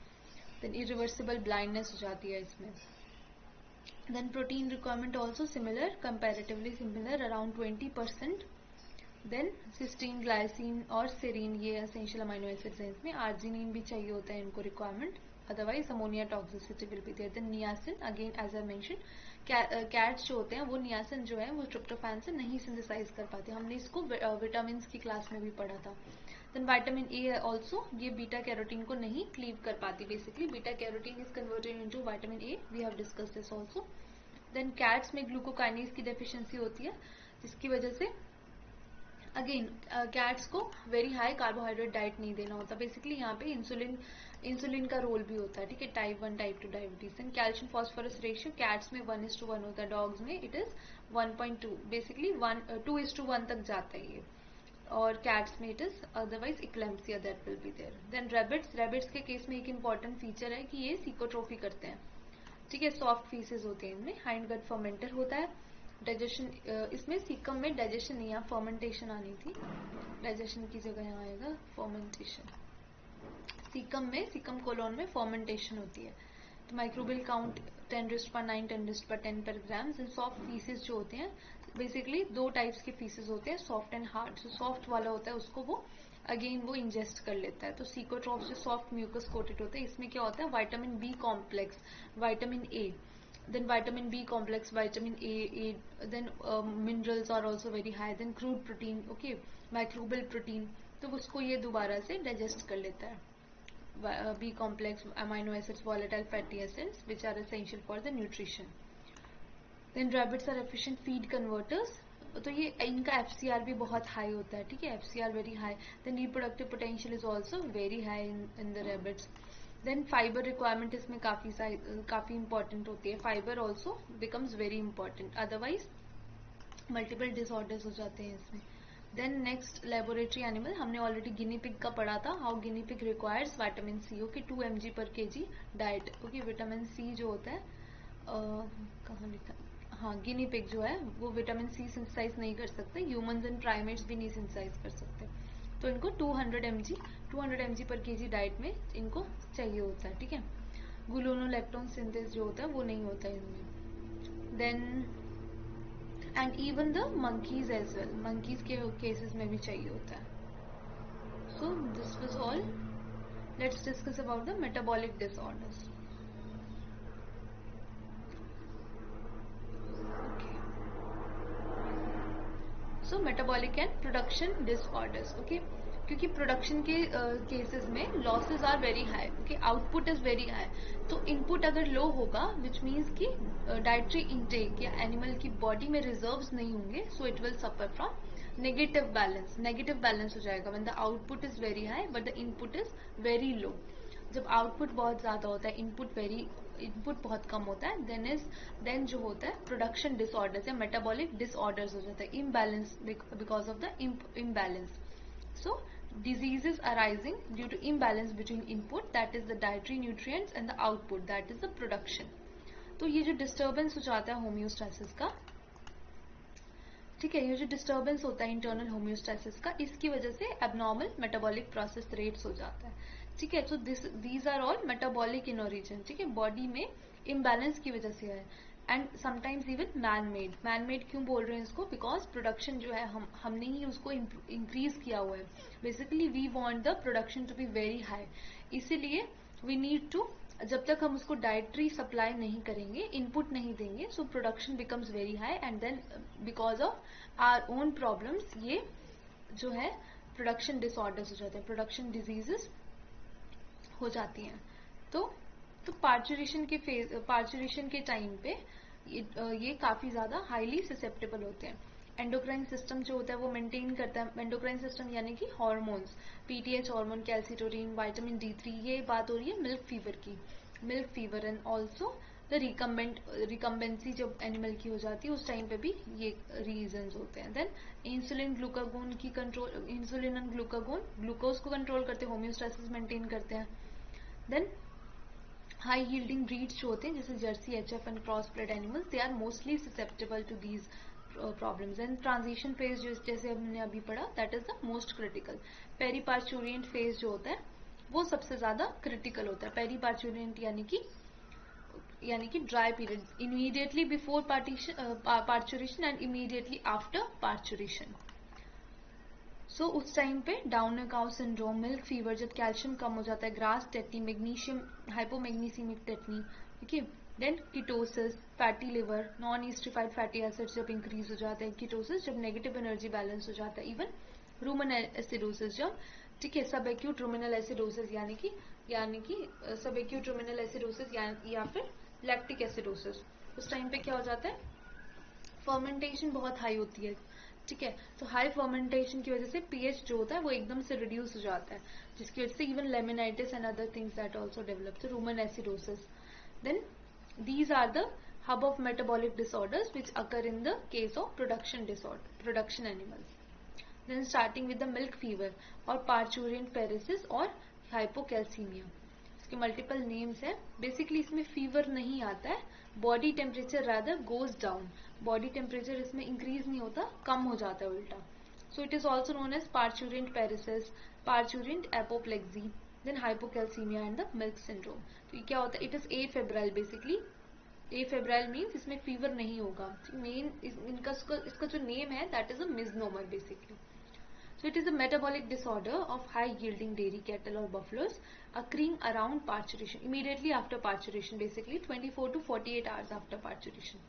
then irreversible blindness हो जाती है इसमें. Then protein requirement also similar, comparatively similar, around 20%. Then cysteine, glycine और सेरीन, ये एसेंशियल अमाइनो एसिड्स हैं इसमें. आर्जिनिन भी चाहिए होता है इनको requirement, otherwise ammonia toxicity will be there. Then niacin, again as I mention, cats जो होते हैं वो नियासिन जो है वो ट्रिप्टोफैन से नहीं सिंथेसाइज कर पाते. हमने इसको विटामिन की क्लास में भी पढ़ा था. देन विटामिन ए ऑल्सो, ये बीटा कैरोटीन को नहीं क्लीव कर पाती. Basically beta carotene is converted into vitamin A, we have discussed this also. Then cats में ग्लूकोकाइनेज की डेफिशिएंसी होती है, जिसकी वजह से अगेन कैट्स को वेरी हाई कार्बोहाइड्रेट डाइट नहीं देना होता. बेसिकली यहाँ पे इंसुलिन का रोल भी होता है. ठीक है, type 1 type 2 diabetes. And calcium phosphorus ratio cats में 1:1 होता है, डॉग्स में इट इज 1.2. बेसिकली 2:1 तक जाता है ये, और कैट्स में it is otherwise eclampsia that will be there. Then rabbits के केस में एक इंपॉर्टेंट फीचर है कि ये सीकोट्रोफी करते हैं. ठीक है, सॉफ्ट फीसेस होते हैं इनमें, हाइंड गट फर्मेंटर होता है. डाइजेशन इसमें सीकम में डाइजेशन नहीं, यहाँ फर्मेंटेशन आनी थी, डाइजेशन की जगह यहाँ आएगा फर्मेंटेशन. सीकम में, सीकम कोलोन में फर्मेंटेशन होती है. तो माइक्रोबियल काउंट 10⁻9 10⁻10 पर ग्राम्स. एंड सॉफ्ट फीसेस जो होते हैं, बेसिकली 2 टाइप्स के फीसेस होते हैं, सॉफ्ट एंड हार्ड. जो सॉफ्ट वाला होता है उसको वो अगेन वो इंजेस्ट कर लेता है. तो सीकोट्रॉप्स जो सॉफ्ट म्यूकस कोटेड होते हैं, इसमें क्या होता है? Vitamin B complex, vitamin A, then vitamin B complex, vitamin A, then minerals are also very high, then crude protein, microbial protein, तो उसको ये दोबारा से डाइजेस्ट कर लेता है. B complex, amino acids, volatile fatty acids which are essential for the nutrition. Then rabbits are efficient feed converters, तो ये इनका FCR भी बहुत हाई होता है. ठीक है, FCR very high. Then reproductive potential is also very high in the rabbits. Then fibre requirement इसमें काफ़ी इंपॉर्टेंट होती है. Fibre also becomes very important, otherwise multiple disorders हो जाते हैं इसमें. देन नेक्स्ट लेबोरेटरी एनिमल, हमने ऑलरेडी गिनी पिग का पढ़ा था, how guinea pig requires vitamin C. 2 mg/kg diet. Vitamin C जो होता है कहाँ लिखा, हाँ, गिनी पिग जो है वो विटामिन सी सिंथेसाइज नहीं कर सकते, ह्यूमंस एंड प्राइमेट्स भी नहीं सिंथेसाइज कर सकते. तो इनको 200 mg/kg डाइट में इनको चाहिए होता है. ठीक है, ग्लूकोनोलेक्टोन सिंथेस जो होता है वो नहीं होता है इनमें. Then and even the monkeys as well, monkeys के केसेस में भी चाहिए होता है. So this was all. Let's discuss about the metabolic disorders. So metabolic and production disorders. क्योंकि प्रोडक्शन के केसेस में losses are very high. Output is very high. तो इनपुट अगर लो होगा, विच मीन्स कि डाइटरी इनटेक या animal की body में रिजर्व्स नहीं होंगे, so it will suffer from negative balance हो जाएगा. When the output is very high but the input is very low. जब आउटपुट बहुत ज्यादा होता है, इनपुट बहुत कम होता है, देन जो होता है प्रोडक्शन डिसऑर्डर्स या मेटाबॉलिक डिसऑर्डर्स हो जाता है, imbalance, because of the imbalance. So diseases arising due to imbalance between input, that is the dietary nutrients, and the output, that is the production. तो ये जो डिस्टर्बेंस हो जाता है होम्योस्टैसिस का, ठीक है, ये जो डिस्टर्बेंस होता है इंटरनल होम्योस्टैसिस का, इसकी वजह से एबनॉर्मल मेटाबॉलिक प्रोसेस रेट्स हो जाता है, ठीक है. तो these are all metabolic in origin, ठीक है, बॉडी में इम्बैलेंस की वजह से है. And sometimes even man made क्यों बोल रहे हैं इसको, बिकॉज प्रोडक्शन जो है हमने ही उसको इंक्रीज किया हुआ है. Basically we want the production to be very high, इसीलिए वी नीड टू, जब तक हम उसको डाइटरी सप्लाई नहीं करेंगे, इनपुट नहीं देंगे, so production becomes very high. And then because of our own problems ये जो है प्रोडक्शन डिसऑर्डर्स हो जाते हैं, प्रोडक्शन डिजीजेस हो जाती हैं. तो पार्चुरेशन के टाइम पे ये काफी ज्यादा हाईली ससेप्टेबल होते हैं. एंडोक्राइन सिस्टम जो होता है वो मेंटेन करता है, एंडोक्राइन सिस्टम यानी कि hormones, PTH hormone, calcitonin, vitamin D3, ये बात हो रही है मिल्क फीवर की. Milk fever and also the recumbency जब एनिमल की हो जाती है उस टाइम पे भी ये रीजंस होते हैं. देन इंसुलिन ग्लूकागोन की control, insulin and glucagon glucose को कंट्रोल करते हैं, होम्योस्टैसिस मेंटेन करते हैं. देन हाई यील्डिंग ब्रीड्स जो होते हैं जैसे Jersey, HF and crossbred animals, they are mostly susceptible to these problems. And transition phase जैसे हमने अभी पढ़ा, that is the most critical. Periparturient phase जो होता है वो सबसे ज्यादा क्रिटिकल होता है. पेरीपार्चुरिएंट यानी कि dry period, immediately before parturition and immediately after parturition. So उस टाइम पे down cow syndrome, milk fever, जब कैल्शियम कम हो जाता है, grass tetany, magnesium hypomagnesaemic tetany, ठीक है. Then ketosis, fatty liver, non esterified fatty acids जब इंक्रीज हो जाते हैं, कीटोसिस जब नेगेटिव एनर्जी बैलेंस हो जाता है, इवन रूमिनल एसिडोसिस जब, ठीक है, सब एक्यूट रूमिनल एसिडोसिस यानी कि सब एक्यूट रूमिनल एसिडोसिस या फिर लैक्टिक एसिडोसिस, उस टाइम पे क्या हो जाता है, फर्मेंटेशन बहुत हाई होती है, ठीक है. तो हाई फर्मेंटेशन की वजह से पीएच जो होता है वो एकदम से रिड्यूस हो जाता है, जिसकी वजह से even laminitis and other things that also develop, तो rumen acidosis. Then these are the hub of metabolic disorders which occur in the case of production animals. Then starting with the milk fever or parturient paresis और hypocalcemia. इसके multiple names है. Basically इसमें fever नहीं आता है, body temperature rather goes down, body temperature इसमें increase नहीं होता, कम हो जाता है उल्टा. So it is also known as parturient paresis, parturient apoplexy, then hypocalcaemia and the milk syndrome. तो ये क्या होता है, it is afebrile. Basically afebrile means इसमें फीवर नहीं होगा. मेन इसका जो नेम है that is a misnomer basically. So it is a metabolic disorder of high yielding dairy cattle or buffaloes occurring around parturition, immediately after parturition, basically 24 to 48 hours after parturition.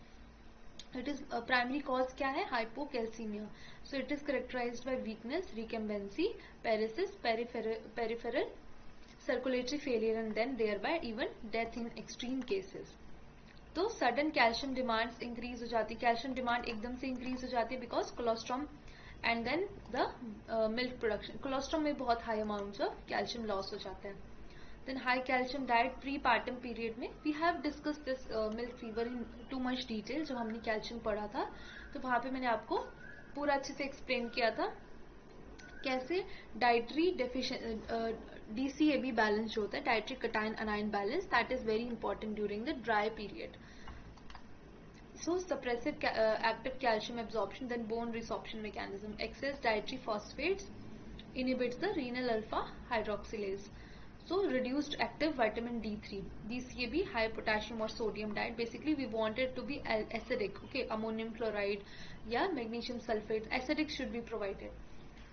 It is primary cause क्या है, hypocalcemia. So it is characterized by weakness, recumbency, paresis, peripheral circulatory failure and then thereby even death in extreme cases. तो sudden calcium demands increase हो जाती है, calcium demand एकदम से increase हो जाती है because cholesterol and then the milk production, cholesterol में बहुत high amounts of calcium loss हो जाता है. Then high calcium diet prepartum period में, we have discuss this milk fever in too much detail. जब हमने कैल्शियम पढ़ा था तो वहां पे मैंने आपको पूरा अच्छे से एक्सप्लेन किया था कैसे डाइटरी DCAB बैलेंस जो होता है, dietary कटाइन anion balance, that is very important during the dry period. So suppressive active calcium absorption, then bone resorption mechanism. Excess dietary phosphates inhibits the renal alpha hydroxylase. So reduced active vitamin D3, DCAB, high potassium or sodium diet. Basically we want it to be acidic, okay, ammonium chloride या magnesium sulfate, acidic should be provided.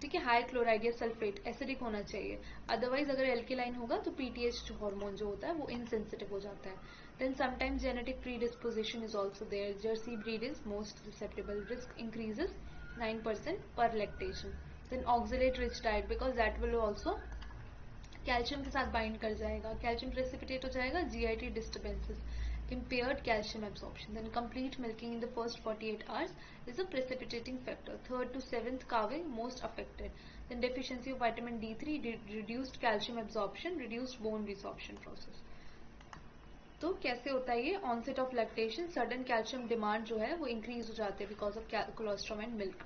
ठीक है, high chloride या sulphate acidic होना चाहिए, otherwise अगर alkaline होगा तो PTH hormone जो होता है वो इनसेंसिटिव हो जाता है. Then sometimes genetic predisposition is also there. Jersey breed is most susceptible, risk increases 9% पर lactation. Then oxalate rich diet because that will also calcium के साथ बाइंड कर जाएगा, कैल्शियम प्रेसिपिटेट हो जाएगा, GIT disturbances, impaired calcium absorption. Then complete milking in the first 48 hours is a precipitating factor. 3rd to 7th calving most affected. Then deficiency of vitamin D3, reduced calcium absorption, reduced bone resorption process. तो कैसे होता है ये, onset of lactation, sudden calcium demand जो है वो increase हो जाते हैं because of cholesterol and milk.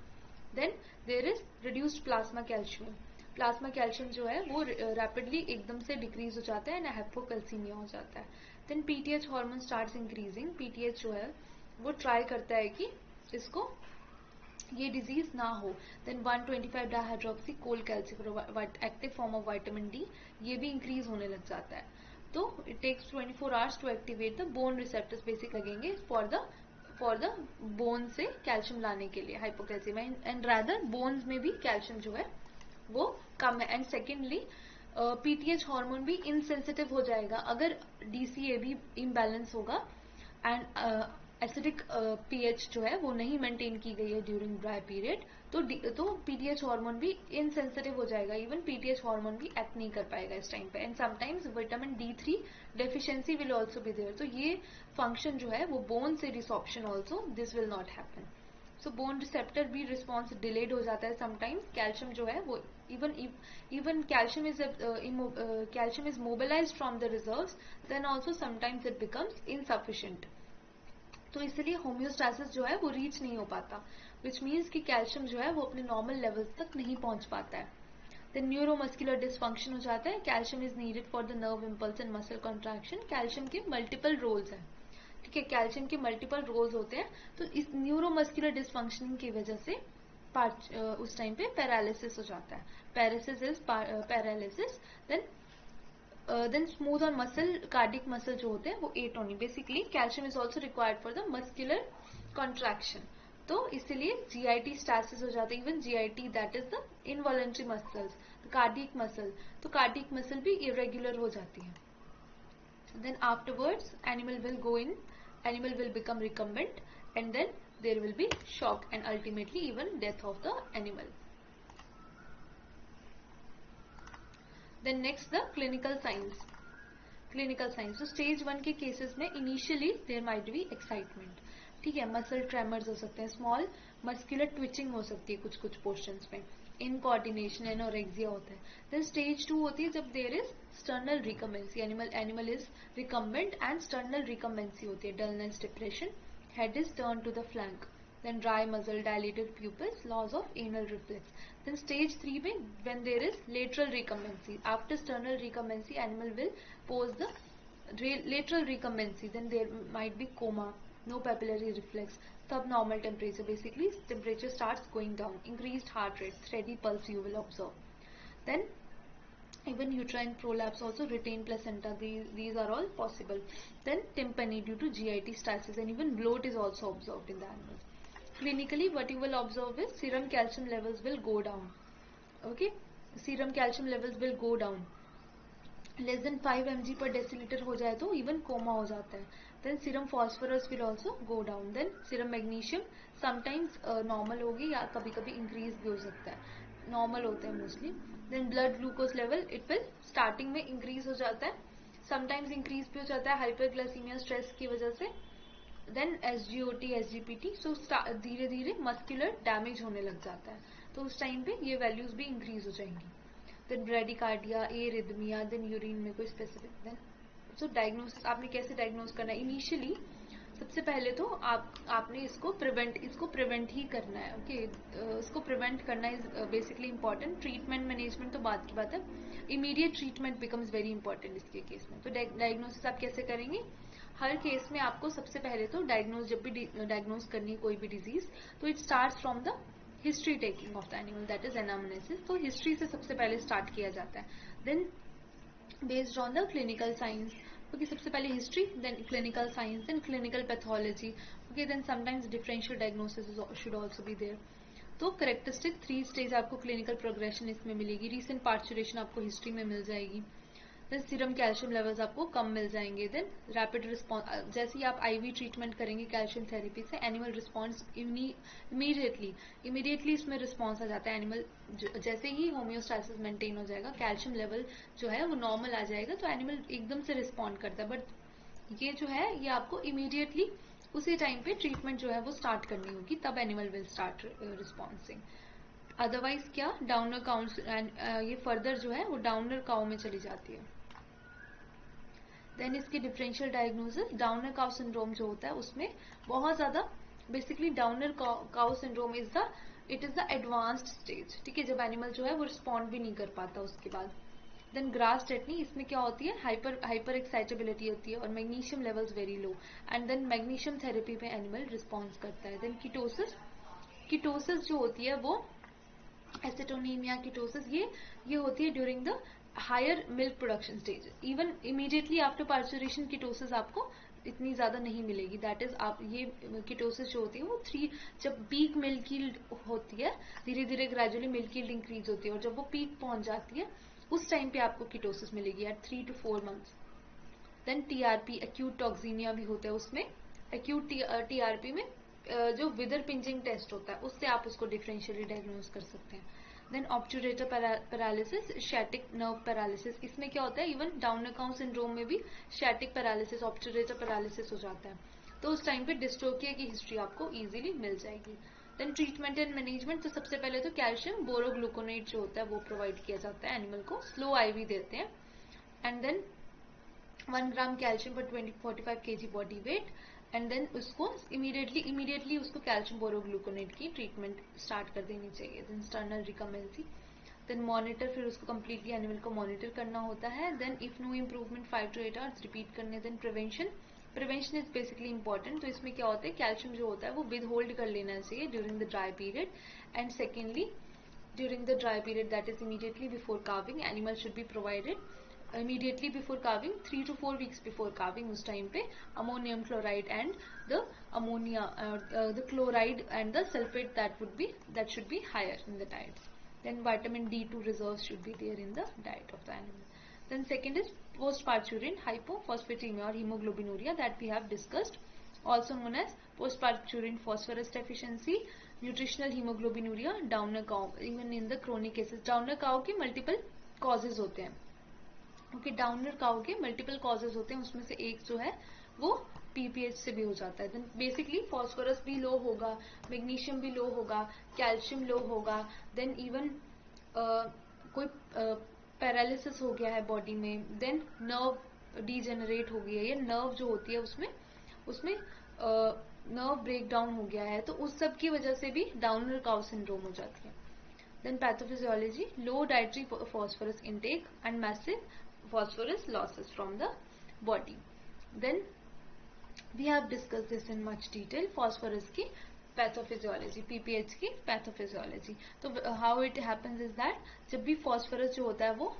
Then there is reduced plasma calcium, plasma calcium जो है वो रैपिडली एकदम से डिक्रीज हो जाता है एंड हाइपोकैल्सीमिया हो जाता है. Then PTH hormone starts increasing. PTH जो है वो ट्राई करता है कि इसको ये डिजीज ना हो. Then 125 dihydroxy cholecalciferol active form of vitamin D, ये भी इंक्रीज होने लग जाता है. तो it takes 24 hours to activate the bone receptors basic लगेंगे फॉर द बोन से कैल्शियम लाने के लिए हाइपोकैल्सियम एंड रादर बोन्स में भी कैल्शियम जो है वो कम है. एंड सेकेंडली पीटीएच हार्मोन भी इनसेंसिटिव हो जाएगा अगर डीसीए भी इम्बैलेंस होगा एंड एसिडिक पीएच जो है वो नहीं मेंटेन की गई है ड्यूरिंग ड्राई पीरियड, तो पीटीएच हार्मोन भी इनसेंसिटिव हो जाएगा. इवन पीटीएच हार्मोन भी एक्ट नहीं कर पाएगा इस टाइम पे. And sometimes vitamin D3 deficiency will also be there. तो ये फंक्शन जो है वो बोन से desorption also this will not happen. So bone receptor भी रिस्पॉन्स डिलेड हो जाता है समटाइम्स. कैल्शियम जो है वो even calcium is mobilised from the reserves, then also sometimes it becomes insufficient. तो इसलिए होम्योस्टासिस जो है वो रीच नहीं हो पाता, विच मीन्स कि कैल्शियम जो है वो अपने नॉर्मल लेवल्स तक नहीं पहुंच पाता है. देन न्यूरोमस्कुलर डिसफंक्शन हो जाता है. Calcium is needed for the nerve impulse and muscle contraction. Calcium के मल्टीपल रोल्स हैं, ठीक है, कैल्शियम के मल्टीपल रोल्स होते हैं. तो इस न्यूरोमस्कुलर डिसफंक्शनिंग की वजह से उस टाइम पे पैरालिसिस हो जाता है. Paralysis is paralysis. Then smooth और मसल कार्डिक मसल जो होते हैं वो atony. Basically calcium is also required for the muscular contraction. तो इसलिए जीआईटी स्टासिस हो जाता है. Even GIT that is the involuntary muscles, cardiac muscle, तो कार्डिक मसल भी इरेग्युलर हो जाती है. Then afterwards animal will become recumbent and then there will be shock and ultimately even death of the animal. Then next the clinical signs. तो stage 1 के cases में initially there might be excitement, ठीक है, muscle tremors हो सकते हैं, small muscular twitching हो सकती है कुछ पोर्शंस में, इनकोऑर्डिनेशन, एनोरेक्सिया होता है. देन स्टेज 2 होती है जब there is sternal recumbency, animal is recumbent and sternal recumbency होती है, dullness, depression, head is turn to the flank, then dry muzzle, dilated pupils, loss of anal reflex. Then stage 3 में when there is lateral recumbency, after sternal recumbency animal will pose the lateral recumbency, then there might be coma, no papillary reflex, subnormal temperature, basically temperature starts going down, increased heart rate, steady pulse you will observe. Then even uterine prolapse, also retained placenta, these are all possible. Then tympani due to GIT stasis, and even bloat is also observed in the animals. Clinically what you will observe is serum calcium levels will go down. Okay, serum calcium levels will go down. Less than 5 mg per deciliter हो जाए तो even coma हो जाता है. Then serum phosphorus will also go down. Then serum magnesium sometimes normal होगी या कभी कभी increase भी हो सकता है, normal होता है mostly. Then blood glucose level it will starting में increase हो जाता है, sometimes increase भी हो जाता है hyperglycemia stress की वजह से. देन SGOT, SGPT, सो धीरे धीरे मस्कुलर डैमेज होने लग जाता है, तो उस टाइम पे ये वैल्यूज भी इंक्रीज हो जाएंगी. Then bradycardia, arrhythmia, then urine में कोई स्पेसिफिक. देन सो डायग्नोसिस आपने कैसे डायग्नोज करना है. इनिशियली सबसे पहले तो आपने इसको प्रिवेंट ही करना है. ओके, इसको प्रिवेंट करना is basically important. Treatment management तो बात की बात है, immediate treatment becomes very important इसके केस में. तो डायग्नोसिस आप कैसे करेंगे. हर केस में आपको सबसे पहले तो जब भी डायग्नोज करनी है कोई भी डिजीज, तो it starts from the history taking of the animal, that is anamnesis. तो हिस्ट्री से सबसे पहले स्टार्ट किया जाता है. Then based on the clinical science, okay, सबसे पहले history, then clinical science, then clinical pathology, okay, then sometimes differential diagnosis should also be there. तो करेक्टरिस्टिक 3 स्टेज आपको क्लिनिकल प्रोग्रेशन इसमें मिलेगी. रीसेंट पार्चुरेशन आपको हिस्ट्री में मिल जाएगी. देन सीरम कैल्शियम लेवल्स आपको कम मिल जाएंगे. देन रैपिड रिस्पॉन्स, जैसे ही आप आईवी ट्रीटमेंट करेंगे कैल्शियम थेरेपी से, एनिमल रिस्पॉन्स इमीडिएटली इसमें रिस्पॉन्स आ जाता है. एनिमल जैसे ही होम्योस्टासिस मेंटेन हो जाएगा, कैल्शियम लेवल जो है वो नॉर्मल आ जाएगा, तो एनिमल एकदम से रिस्पॉन्ड करता है. बट ये जो है ये आपको इमीडिएटली उसी टाइम पे ट्रीटमेंट जो है वो स्टार्ट करनी होगी, तब एनिमल विल स्टार्ट रिस्पॉन्सिंग. अदरवाइज क्या, डाउनर काउंस, ये फर्दर जो है वो डाउनर काउ में चली जाती है. देन इसकी differential diagnosis, downer cow syndrome जो होता है उसमें बहुत ज्यादा, basically downer cow syndrome is the it is the advanced stage, ठीक है, जब एनिमल जो है वो रिस्पॉन्ड भी नहीं कर पाता उसके बाद। देन ग्रास टेटनी, इसमें क्या होती है, हाइपर एक्साइटेबिलिटी होती है और magnesium levels very low, and then magnesium therapy पे एनिमल रिस्पॉन्स करता है। देन कीटोसिस जो होती है वो एसिटोनीमिया कीटोसिस, ये होती है during the higher milk production stage. Even immediately after parturition ketosis आपको इतनी ज्यादा नहीं मिलेगी, दैट इज आप ये कीटोसिस जो होती है वो जब पीक मिल्क यील्ड होती है, धीरे धीरे ग्रेजुअली मिल्क यील्ड इंक्रीज होती है और जब वो पीक पहुंच जाती है उस टाइम पे आपको कीटोसिस मिलेगी at 3 to 4 months। Then TRP, acute toxaemia भी होता है उसमें। एक्यूट टीआरपी में जो विदर पिंचिंग टेस्ट होता है उससे आप उसको डिफरेंशियली डायग्नोज कर सकते हैं। Then obturator paralysis, sciatic nerve paralysis, इसमें क्या होता है, इवन डाउन काउ सिंड्रोम में भी शैटिक पैरालिसिस, ऑब्चुरेटर पैरालिसिस हो जाता है, तो उस टाइम पे डिस्ट्रोफिया की हिस्ट्री आपको इजीली मिल जाएगी। देन ट्रीटमेंट एंड मैनेजमेंट, तो सबसे पहले तो कैल्शियम बोरोग्लूकोनेट जो होता है वो प्रोवाइड किया जाता है एनिमल को, स्लो आईवी देते हैं, एंड देन 1 ग्राम कैल्शियम पर 45 kg body weight, and then उसको इमीडिएटली उसको कैल्शियम बोरोग्लूकोनेट की ट्रीटमेंट स्टार्ट कर देनी चाहिए। Then sternal recumbency, then monitor, फिर उसको कम्प्लीटली एनिमल को मॉनिटर करना होता है। Then if no improvement 5 to 8 hours repeat करने। Then prevention is basically important, तो इसमें क्या होता है, कैल्शियम जो होता है वो विद होल्ड कर लेना चाहिए during the dry period, and secondly during the dry period that is immediately before carving, animal should be provided immediately before calving, 3 to 4 weeks before calving, उस टाइम पे ammonium chloride and the ammonia the chloride and the sulfate that should be higher in the diets. Then vitamin D2 reserves should be there in the diet of the animal. Then second is post-parturient hypophosphatemia or hemoglobinuria that we have discussed, also known as post-parturient phosphorus deficiency, nutritional hemoglobinuria, downer cow, even in the chronic cases। downer cow के multiple causes होते हैं, क्योंकि downer cow के multiple causes होते हैं, उसमें से एक जो है वो पीपीएच से भी हो जाता है। देन बेसिकली फॉस्फोरस भी लो होगा, मैग्नीशियम भी लो होगा, कैल्शियम लो होगा, देन इवन कोई पैरालिसिस हो गया है बॉडी में, देन नर्व डीजेनरेट हो गया है, या नर्व जो होती है उसमें नर्व ब्रेक डाउन हो गया है, तो उस सब की वजह से भी डाउनर काउ सिंड्रोम हो जाती है। Then pathophysiology, low dietary phosphorus intake and massive phosphorus losses from the body. Then we have discussed this in much detail, phosphorus की पैथोफिजियोलॉजी, पीपीएच की पैथोफिजियोलॉजी। तो how it happens is that जब भी phosphorus जो होता है वो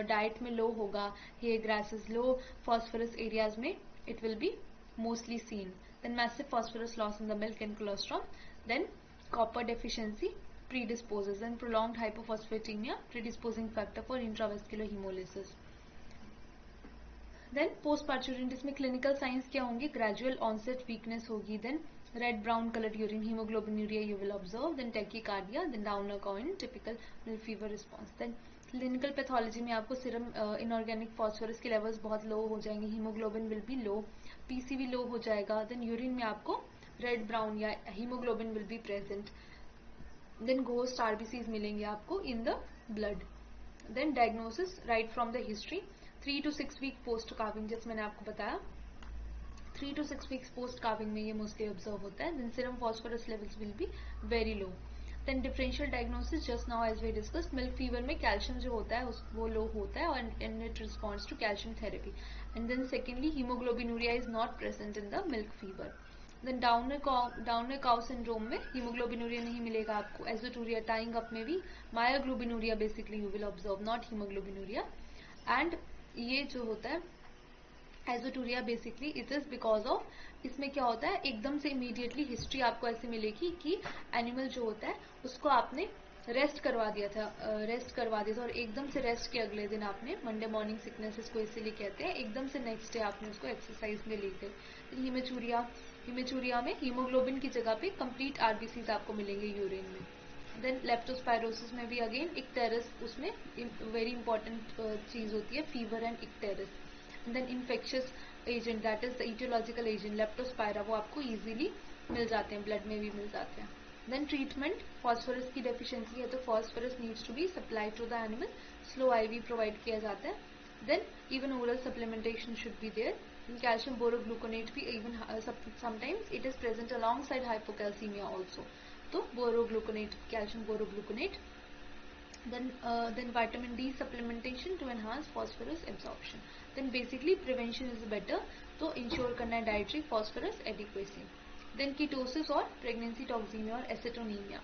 diet में लो होगा, hair grasses, low phosphorus areas में it will be mostly seen. Then massive phosphorus loss in the milk and colostrum. Then copper deficiency predisposes, and prolonged hypophosphatemia predisposing factor for intravascular hemolysis. Then post parturient, इसमें clinical signs क्या होंगे, gradual onset weakness होगी, then red brown colour urine, haemoglobinuria you will observe, then tachycardia, then downer cow, typical milk fever response. Then clinical pathology में आपको serum inorganic phosphorus के levels बहुत low हो जाएंगे, haemoglobin will be low, PCV low हो जाएगा, then urine में आपको रेड ब्राउन या haemoglobin will be present, then ghost RBCs मिलेंगे आपको in the blood. Then diagnosis right from the history, 3 to 6 week post calving, जैसे मैंने आपको बताया 3 to 6 वीक्स पोस्ट कार्विंग में ये मोस्टली ऑब्जर्व होता है। Then serum phosphorus levels will be very low. Then differential diagnosis, just now as we discuss, milk fever में calcium जो होता है वो लो होता है and it responds to calcium therapy, and then secondly haemoglobinuria is not present in the milk fever. Then downer cow syndrome में haemoglobinuria नहीं मिलेगा आपको, एजोटूरिया, टाइंग अप में भी myoglobinuria basically you will observe, not haemoglobinuria. And ये जो होता है azoturia basically it is because of, इसमें क्या होता है, एकदम से इमीडिएटली हिस्ट्री आपको ऐसी मिलेगी कि एनिमल जो होता है उसको आपने रेस्ट करवा दिया था और एकदम से रेस्ट के अगले दिन आपने, मंडे मॉर्निंग सिकनेस इसको इसीलिए कहते हैं, एकदम से नेक्स्ट डे आपने उसको एक्सरसाइज में ले गए। हीमेचूरिया में हीमोग्लोबिन की जगह पे कंप्लीट आरबीसीज आपको मिलेंगे यूरिन में। देन लेप्टोस्पायरोसिस में भी अगेन इक्टेरिस, उसमें वेरी इंपॉर्टेंट चीज होती है, fever and icterus. Then infectious agent that is the aetiological agent Leptospira, वो आपको इजीली मिल जाते हैं, ब्लड में भी मिल जाते हैं। देन ट्रीटमेंट, फॉस्फोरस की डेफिशिएंसी है तो phosphorus needs to be supply to the animal, slow IV provide किया जाता है। Then even oral supplementation should be there. Calcium borogluconate भी even sometimes it is present alongside hypocalcaemia also, तो borogluconate, calcium borogluconate. Then vitamin D supplementation to enhance phosphorus absorption. Then basically prevention is better, तो ensure करना है dietary phosphorus adequacy. Then ketosis और pregnancy toxemia और acetonemia.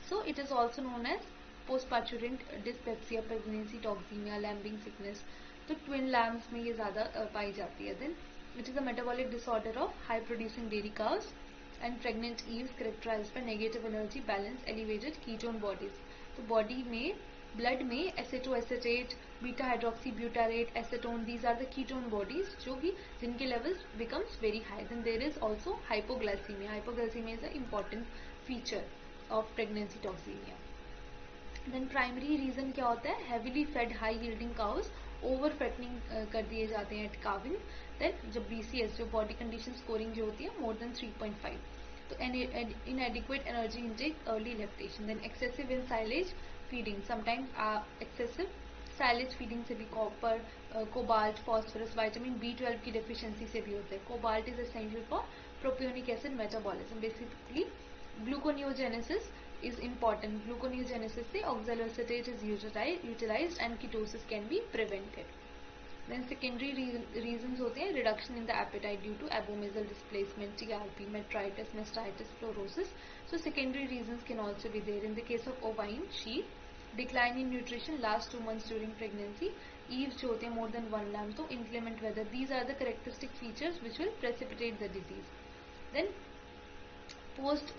So it is also known as postparturient dyspepsia, pregnancy toxemia, lambing sickness. तो twin lambs में ये ज़्यादा पाई जाती है. Then it is a metabolic disorder of high producing dairy cows and pregnant ewes characterized by negative energy balance, elevated ketone bodies. तो body में, blood में acetoacetate, beta hydroxy butyrate, acetone, these are the ketone bodies जो कि जिनके levels becomes very high. Then there is also hypoglycaemia. Hypoglycaemia is a important feature of pregnancy toxaemia. Then primary reason क्या होता है? Heavily fed high yielding cows over fattening कर दिए जाते हैं एट काविंग. देन जब BCS जो body condition scoring जो होती है मोर देन 3.5, तो inadequate energy intake, early lactation. Then excessive in silage feeding, sometimes excessive silage feeding से भी copper, cobalt, phosphorus, vitamin B12 की डेफिशिएंसी से भी होते हैं. Cobalt is essential for propionic acid metabolism. Basically gluconeogenesis is important. Gluconeogenesis से oxaloacetate is utilized and ketosis can be prevented. Then secondary reasons होते हैं reduction in the appetite due to abomasal displacement, TRP, metritis, mastitis, fluorosis. So secondary reasons can also be there. In the case of ovine, sheep, decline in nutrition last 2 months during pregnancy. Eves जो होते हैं more than 1 lamb, तो inclement weather. These are the characteristic features which will precipitate the disease. Then post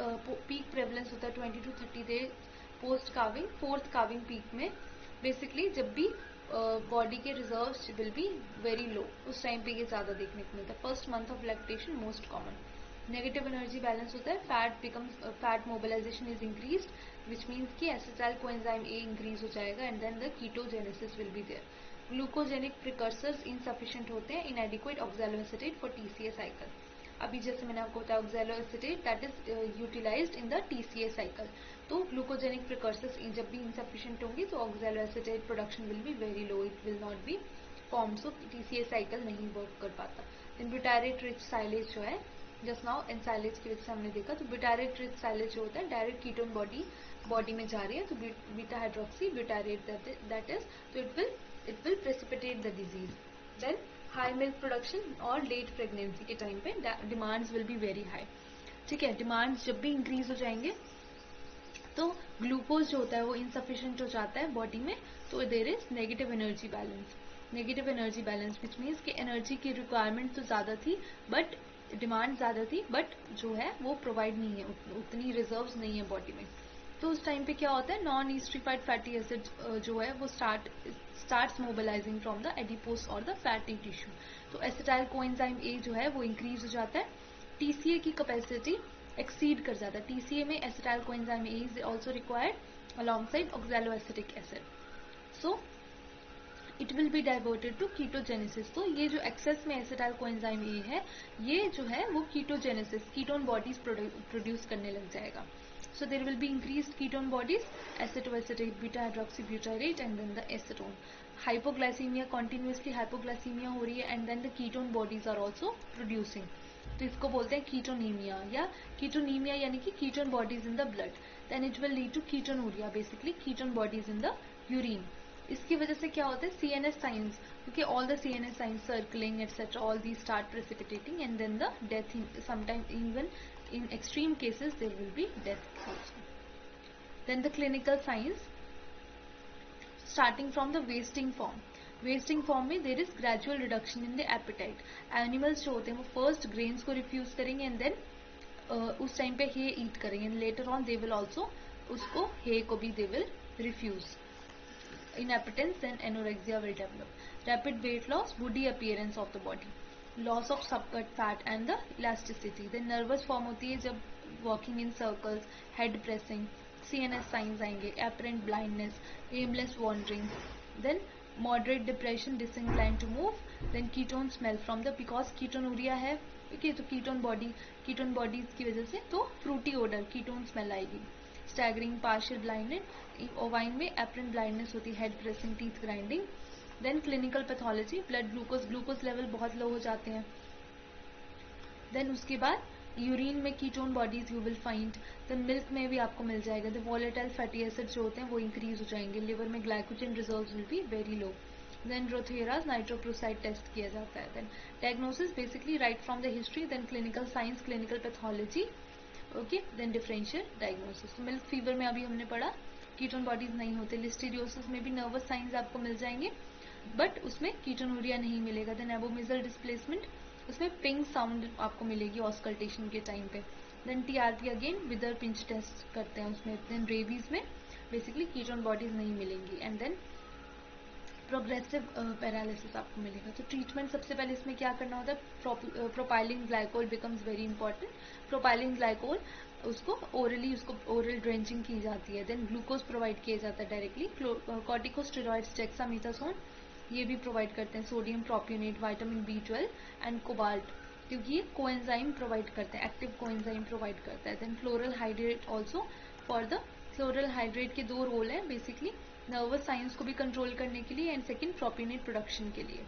peak prevalence होता है 20 to 30 days post calving. Fourth calving peak में basically जब भी body के reserves will be very low, उस time पे ये ज़्यादा देखने को मिलता है. First month of lactation most common. Negative energy balance होता है. Fat mobilisation is increased which means कि एसिटाइल कोएंजाइम A इंक्रीज हो जाएगा and then the ketogenesis will be there. Glucogenic precursors insufficient होते हैं. Inadequate oxaloacetate for TCA cycle. अभी जैसे मैंने आपको बताया oxaloacetate that is utilised in the TCA cycle. तो ग्लूकोजेनिक प्रिकर्सर्स जब भी इनसफिशिएंट होंगे तो oxaloacetate production will be very low, it will not be form, so TCA cycle नहीं वर्क कर पाता. देन ब्यूटारेट रिच साइलेज जो है जस्ट नाउ इन साइलेज की वजह से हमने देखा, तो ब्यूटारेट रिच साइलेज जो होता है डायरेक्ट कीटोन बॉडी में जा रही है, तो beta hydroxy butyrate that is, तो it will precipitate the disease. Then high milk production और लेट प्रेगनेंसी के टाइम पे demands will be very high. ठीक है, डिमांड्स जब भी इंक्रीज हो जाएंगे तो ग्लूकोज जो होता है वो इनसफिशिएंट हो जाता है बॉडी में, तो there is negative energy balance. Negative energy balance which means कि एनर्जी की रिक्वायरमेंट तो ज़्यादा थी बट डिमांड ज़्यादा थी बट जो है वो प्रोवाइड नहीं है, उतनी रिजर्व्स नहीं है बॉडी में. तो उस टाइम पे क्या होता है, नॉन एस्ट्रिफाइड फैटी एसिड जो है वो starts mobilizing from the adipose or the fatty tissue. तो एसिटाइल कोएंजाइम A जो है वो इंक्रीज हो जाता है, TCA की कैपेसिटी एक्सीड कर जाता है. TCA में acetyl coenzyme A is also required alongside oxaloacetic acid. So it will be diverted to ketogenesis. तो ये जो एक्सेस में एसिटाइल कोएंजाइम A है ये जो है वो कीटोजेनेसिस, कीटोन बॉडीज प्रोड्यूस करने लग जाएगा. So there will be increased ketone bodies, acetoacetate, beta hydroxybutyrate and then the acetone. Hypoglycemia, continuously hypoglycemia हो रही है and then the ketone bodies are also producing. तो इसको बोलते हैं कीटोनीमिया या कीटोनीमिया यानी कि ketone bodies in the blood. Then it will lead to ketonuria, basically ketone bodies in the urine. इसकी वजह से क्या होता है, CNS साइंस, क्योंकि all the CNS science circling etcetera all the start precipitating and then the death. Sometimes even in extreme cases there will be death also. Then the clinical signs starting from the wasting form. Wasting form में there is gradual reduction in the appetite. Animals जो होते हैं वो first grains को refuse करेंगे and then उस time पे hay eat करेंगे and later on they will also उसको hay को भी they will refuse. Inappetence and anorexia will develop. Rapid weight loss, woody appearance of the body. Loss of subcut fat and the elasticity. Then nervous form होती है जब walking in circles, head pressing, CNS signs आएंगे, apparent blindness, aimless wandering. Then moderate depression, disincline to move. Then ketone smell from the, because ketonuria है, okay, तो ketone bodies की वजह से तो फ्रूटी ओडर, कीटोन स्मेल आएगी. Staggering, partial blinded. Ovine में apparent blindness होती है, head pressing, teeth grinding. Then clinical pathology, blood glucose level बहुत लो हो जाते हैं. देन उसके बाद यूरिन में ketone bodies you will find, then milk में भी आपको मिल जाएगा। द वॉलेटाइल फैटी एसिड जो होते हैं वो इंक्रीज हो जाएंगे। लिवर में glycogen reserves will be very low. Then Rothera's nitroprusside test किया जाता है। Then diagnosis basically right from the history, then clinical signs, clinical pathology, okay, then differential diagnosis. Milk fever में अभी हमने पढ़ा कीटोन बॉडीज नहीं होते। लिस्टीरियोसिस में भी नर्वस साइंस आपको मिल जाएंगे बट उसमें कीटोनूरिया नहीं मिलेगा। देन एबोमिजल डिस्प्लेसमेंट, उसमें पिंक साउंड आपको मिलेगी ऑस्कल्टेशन के टाइम पे। Then TRP again wither pinch test करते हैं उसमें। देन रेबीज में बेसिकली कीटोन बॉडीज नहीं मिलेंगी। एंड देन प्रोग्रेसिव पैरालिसिस आपको मिलेगा। तो ट्रीटमेंट सबसे पहले इसमें क्या करना होता है, propylene glycol becomes very important. Propylene glycol उसको ओरल ड्रेंचिंग की जाती है। देन ग्लूकोज प्रोवाइड किया जाता है डायरेक्टली। कॉर्टिकोस्टेरॉइड्स, डेक्सामेथासोन ये भी प्रोवाइड करते हैं। Sodium propionate, vitamin B12 and cobalt, क्योंकि ये कोएंजाइम प्रोवाइड करते हैं, एक्टिव कोएंजाइम प्रोवाइड करता है। Then floral hydrate also for the, floral hydrate के दो रोल हैं बेसिकली, नर्वस साइंस को भी कंट्रोल करने के लिए एंड सेकेंड प्रोपियोनेट प्रोडक्शन के लिए।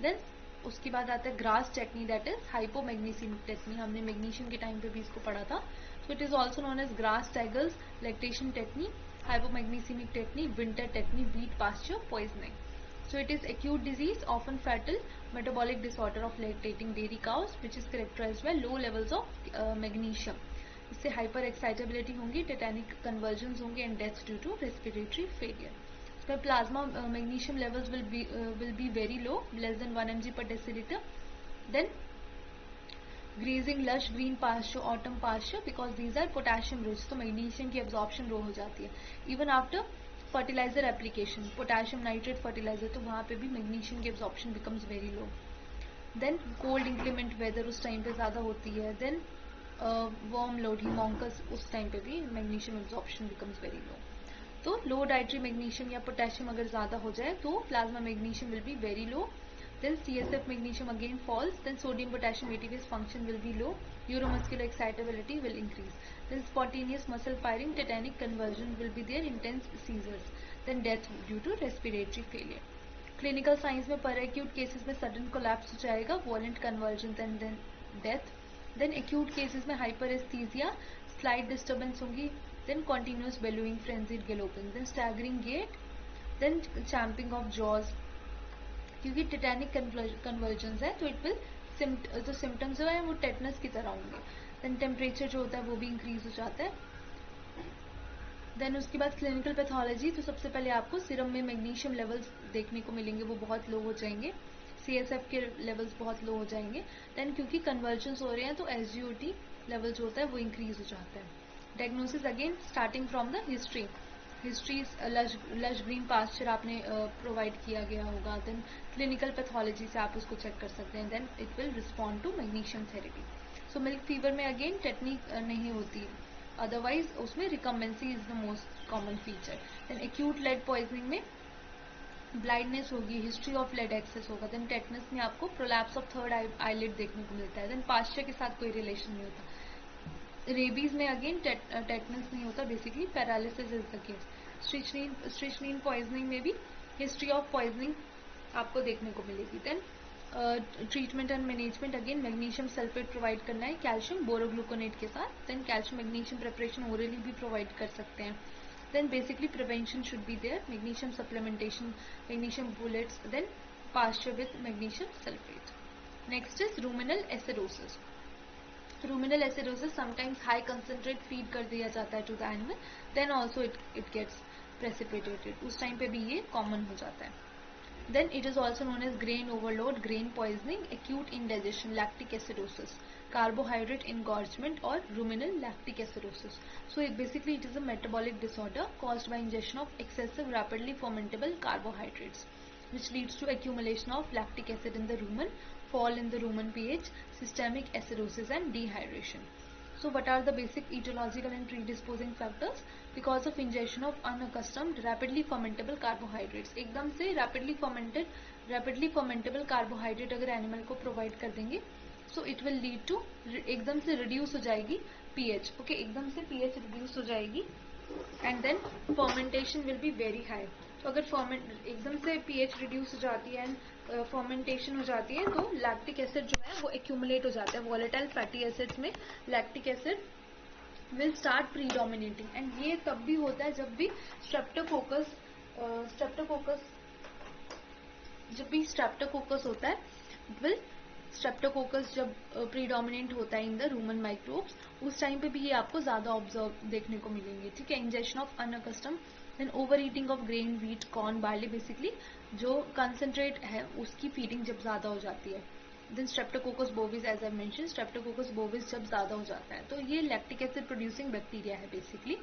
देन उसके बाद आता है grass tetany, that is hypomagnesaemic tetany. हमने मैग्नीशियम के टाइम पे भी इसको पढ़ा था। So it is also known as grass staggers, lactation tetany, hypomagnesaemic tetany, winter tetany, wheat pasture poisoning. So it is acute disease, often fatal, metabolic disorder of lactating dairy cows, which is characterized by low levels of magnesium. इससे hyper excitability होंगी, tetanic convulsions होंगे and death due to respiratory failure. इसका plasma magnesium levels will be very low, less than 1 mg per deciliter. Then grazing lush green pasture, autumn pasture, because these are potassium rich, तो magnesium की absorption low हो जाती है. Even after fertiliser application, potassium nitrate fertiliser, तो वहाँ पे भी magnesium की absorption becomes very low. Then cold inclement weather उस टाइम पे ज़्यादा होती है. देन वार्म लोड हिमोंकस, उस टाइम पे भी मैग्नीशियम एब्जॉर्प्शन बिकम्स वेरी लो. तो लो डाइटरी मैग्नीशियम या पोटेशियम अगर ज़्यादा हो जाए तो plasma magnesium will be very low. Then CSF magnesium again falls. Then sodium potassium ATPase function will be low. Neuromuscular excitability will increase. Then spontaneous muscle firing, tetanic conversion will be there. Intense seizures. Then death due to respiratory failure. Clinical signs में per acute cases में sudden collapse हो जाएगा, violent conversion, then death. Then acute cases में hyperesthesia, slight disturbance होगी. Then continuous bellowing, frenzied galloping. Then staggering gait. Then champing of jaws. क्योंकि टेटानिक convergence है तो it will जो सिम्टम्स जो है वो टेटनस की तरह होंगे. देन टेम्परेचर जो होता है वो भी इंक्रीज हो जाता है. देन उसके बाद क्लिनिकल पैथोलॉजी, तो सबसे पहले आपको सिरम में मैग्नीशियम लेवल्स देखने को मिलेंगे, वो बहुत लो हो जाएंगे. CSF के लेवल्स बहुत लो हो जाएंगे. देन क्योंकि कन्वर्जन्स हो रहे हैं तो SGOT लेवल जो होता है वो इंक्रीज हो जाता है. Diagnosis again starting from the history lush green pasture आपने प्रोवाइड किया गया होगा. देन क्लिनिकल पैथोलॉजी से आप उसको चेक कर सकते हैं. Then it will respond to magnesium therapy. So milk fever में अगेन टेटनी नहीं होती, अदरवाइज उसमें recumbency is the most common feature. Then acute lead poisoning में ब्लाइंडनेस होगी, हिस्ट्री ऑफ लेड एक्सेस होगा. देन टेटनस में आपको प्रोलैप्स ऑफ थर्ड आईलिड देखने को मिलता है. देन पास्चर के साथ कोई रिलेशन नहीं होता. रेबीज में अगेन टेटनस नहीं होता, basically paralysis is the case. Strychnine poisoning में भी हिस्ट्री ऑफ पॉइजनिंग आपको देखने को मिलेगी. Then treatment and management again magnesium sulphate provide करना है कैल्शियम बोरोग्लूकोनेट के साथ. Then calcium magnesium preparation orally भी प्रोवाइड कर सकते हैं. Then basically prevention should be there, magnesium supplementation, magnesium bullets, then pasture with magnesium sulphate. Next is ruminal acidosis. Ruminal acidosis sometimes high concentrate feed कर दिया जाता है to the animal, then also it gets precipitated, उस time पे भी ये common हो जाता है. Then it is also known as grain overload, grain poisoning, acute indigestion, lactic acidosis, carbohydrate engorgement और ruminal lactic acidosis. So basically it is a metabolic disorder caused by injection of excessive rapidly fermentable carbohydrates which leads to accumulation of lactic acid in the rumen, fall in the rumen pH, systemic acidosis and dehydration. So what are the basic etiological and predisposing factors? Because of ingestion of unaccustomed rapidly fermentable carbohydrates. एकदम से rapidly fermentable carbohydrate अगर animal को provide कर देंगे, so it will lead to एकदम से reduce हो जाएगी pH, okay, एकदम से pH reduce हो जाएगी and then fermentation will be very high. तो अगर एकदम से pH रिड्यूस हो जाती है एंड फर्मेंटेशन हो जाती है तो लैक्टिक एसिड जो है वो एक्यूमुलेट हो जाता है. वॉलेटाइल फैटी एसिड्स में lactic acid will start predominating, and ये तब भी होता है जब भी स्ट्रेप्टोकोकस होता है. will स्ट्रेप्टोकोकस जब प्रीडोमिनेंट होता है इन द रूमन माइक्रोब्स, उस टाइम पे भी ये आपको ज़्यादा ऑब्जर्व देखने को मिलेंगे. ठीक है. Injection of unaccustomed, then overeating of grain, wheat, corn, barley, basically जो कंसनट्रेट है उसकी फीडिंग जब ज़्यादा हो जाती है. Then Streptococcus bovis, as I mention, Streptococcus bovis जब ज़्यादा हो जाता है तो ये लैक्टिक एसिड प्रोड्यूसिंग बैक्टीरिया है basically.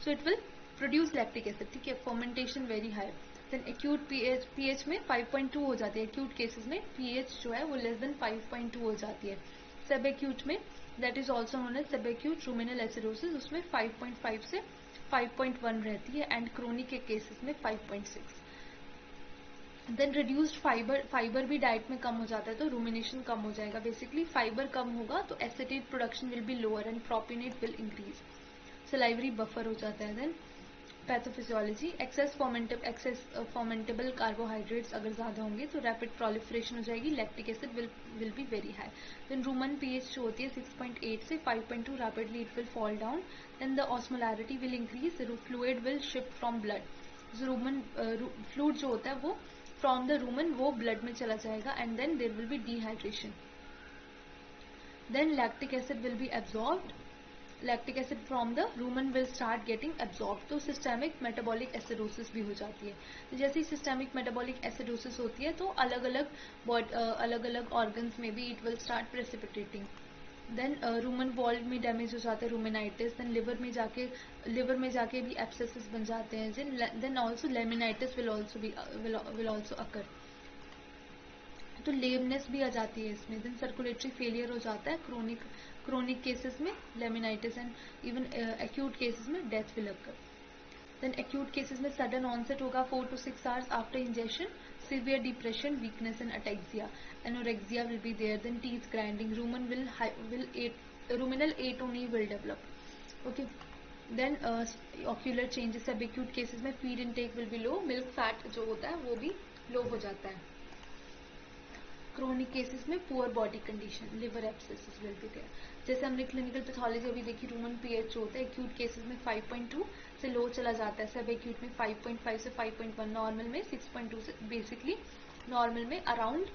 So it will produce lactic acid. ठीक है. Fermentation very high. Then acute pH में 5.2 हो जाती है. एक्यूट केसेस में पीएच जो है वो लेस देन 5.2 हो जाती है. सब एक्यूट में, that is also known as subacute ruminal acidosis, उसमें 5.5 से 5.1 रहती है. एंड क्रोनिक के केसेस में 5.6. देन रिड्यूस्ड फाइबर भी डाइट में कम हो जाता है तो रूमिनेशन कम हो जाएगा. बेसिकली फाइबर कम होगा तो acetate production will be lower and propionate will increase. Salivary buffer हो जाता है. Then pathophysiology, excess fermentable carbohydrates अगर ज़्यादा होंगे तो रैपिड प्रोलिफरेशन हो जाएगी. Lactic acid will be very high. Then rumen pH जो होती है 6.8 से 5.2, rapidly it will fall down. Then the osmolarity will increase, fluid will shift from blood. जो रूमन फ्लूइड जो होता है वो फ्रॉम द रूमन वो ब्लड में चला जाएगा and then there will be dehydration. Then lactic acid will be absorbed. Lactic acid from the rumen will start getting absorb. तो सिस्टेमिक मेटाबॉलिक एसिडोसिस भी हो जाती है. तो जैसे ही सिस्टेमिक मेटाबॉलिक एसिडोसिस होती है तो अलग अलग ऑर्गन्स में भी it will start precipitating. Then rumen wall में डैमेज हो जाता है, रूमेनाइटिस. देन लिवर में जाके भी एब्सेसिस बन जाते हैं. Then also laminitis will also occur. तो लेमनेस भी आ जाती है इसमें. देन सर्कुलेटरी फेलियर हो जाता है क्रोनिक केसेस में, laminitis. And even acute cases में death will occur. Then acute cases में सडन ऑनसेट होगा 4 to 6 hours after injection. Severe depression, weakness and ataxia. Anorexia will be there. Then teeth grinding. Ruminal atony will develop. Okay. Then ocular changes. Subacute cases में feed intake will be low. Milk fat जो होता है वो भी low हो जाता है. Chronic cases में poor body condition, liver abscesses will be there. जैसे हमने क्लिनिकल पैथोलॉजी अभी देखी, रूमन पीएच होता है एक्यूट केसेस में 5.2 से लो चला जाता है. सब एक्यूट में 5.5 से 5.1, नॉर्मल में 6.2 से. बेसिकली नॉर्मल में अराउंड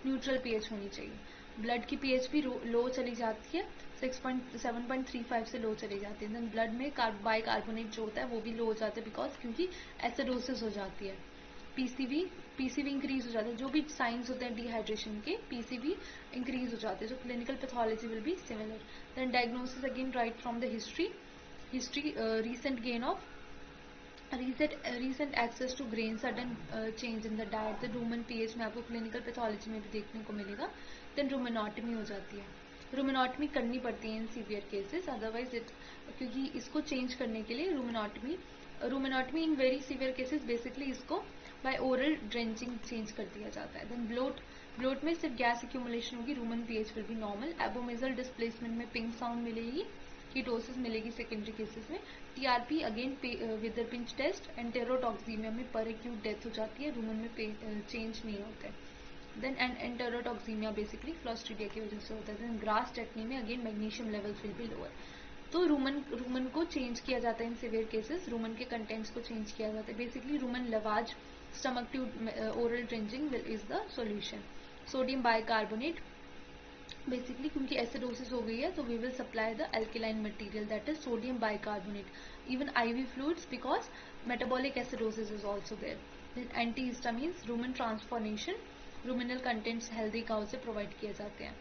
न्यूट्रल पीएच होनी चाहिए. ब्लड की पीएच भी लो चली जाती है, 7.35 से लो चली जाती है. देन ब्लड में बाइकार्बोनेट जो होता है वो भी लो हो जाता है बिकॉज क्योंकि एसिडोसिस हो जाती है. पीसीवी इंक्रीज हो जाता है. जो भी साइंस होते हैं डिहाइड्रेशन के, पीसीवी इंक्रीज हो जाते हैं. जो clinical pathology will be similar. Then diagnosis again right from the history. Recent gain of recent access to grain, sudden change in the diet. The Roman pH में आपको clinical pathology में भी देखने को मिलेगा. देन रूमेनोटमी हो जाती है. रूमेनोटमी करनी पड़ती है इन सीवियर केसेस, अदरवाइज क्योंकि इसको चेंज करने के लिए rumenotomy in very severe cases basically इसको बाय ओरल ड्रेंचिंग चेंज कर दिया जाता है. देन ब्लोट में सिर्फ गैस एक्यूमुलेशन होगी. Rumen pH will be normal. Abomasal displacement में पिंक साउंड मिलेगी. कीटोसिस मिलेगी सेकेंडरी केसेस में. TRP again with the pinch test. Enterotoxaemia में पर एक्यूट डेथ हो जाती है. रूमन में चेंज नहीं होता है. देन एंटेरोटॉक्सीमिया बेसिकली क्लोस्ट्रीडिया की वजह से होता है. देन ग्रास टेक्नी में again magnesium levels will be lower. तो रूमन को चेंज किया जाता है इन सिवियर केसेस. रूमन के कंटेंट्स को चेंज किया जाता है. Basically rumen lavage, stomach tube, oral drenching is the solution. Sodium bicarbonate, basically क्योंकि एसिडोसिस हो गई है तो we will supply the alkaline material that is sodium bicarbonate. Even IV fluids because metabolic acidosis is also there. Then antihistamines, rumen transformation, रूमिनल contents healthy cow से provide किए जाते हैं.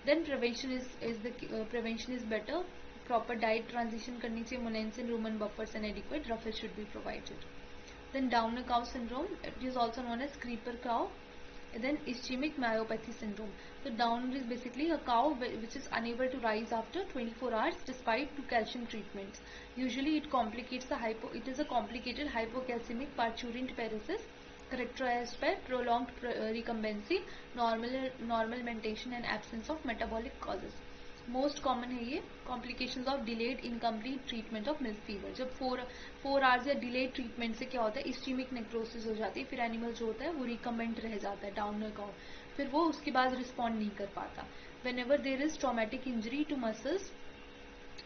Then prevention is better. Proper diet transition करनी चाहिए. Monensin, rumen buffers and adequate roughage should be provided. Then downer cow syndrome, it is also known as creeper cow. Then ischemic myopathy syndrome. So downer is basically a cow which is unable to rise after 24 hours despite to calcium treatments. Usually it is a complicated hypocalcemic parturient paresis characterized by prolonged recumbency, normal mentation and absence of metabolic causes. Most common है ये complications of delayed incomplete treatment of milk fever. जब 4 hours या delayed treatment से क्या होता है, इस्चीमिक necrosis हो जाती है, फिर एनिमल जो होता है वो रिकमेंट रह जाता है, डाउनर काउ, फिर वो उसके बाद रिस्पॉन्ड नहीं कर पाता। Whenever there is traumatic injury to muscles,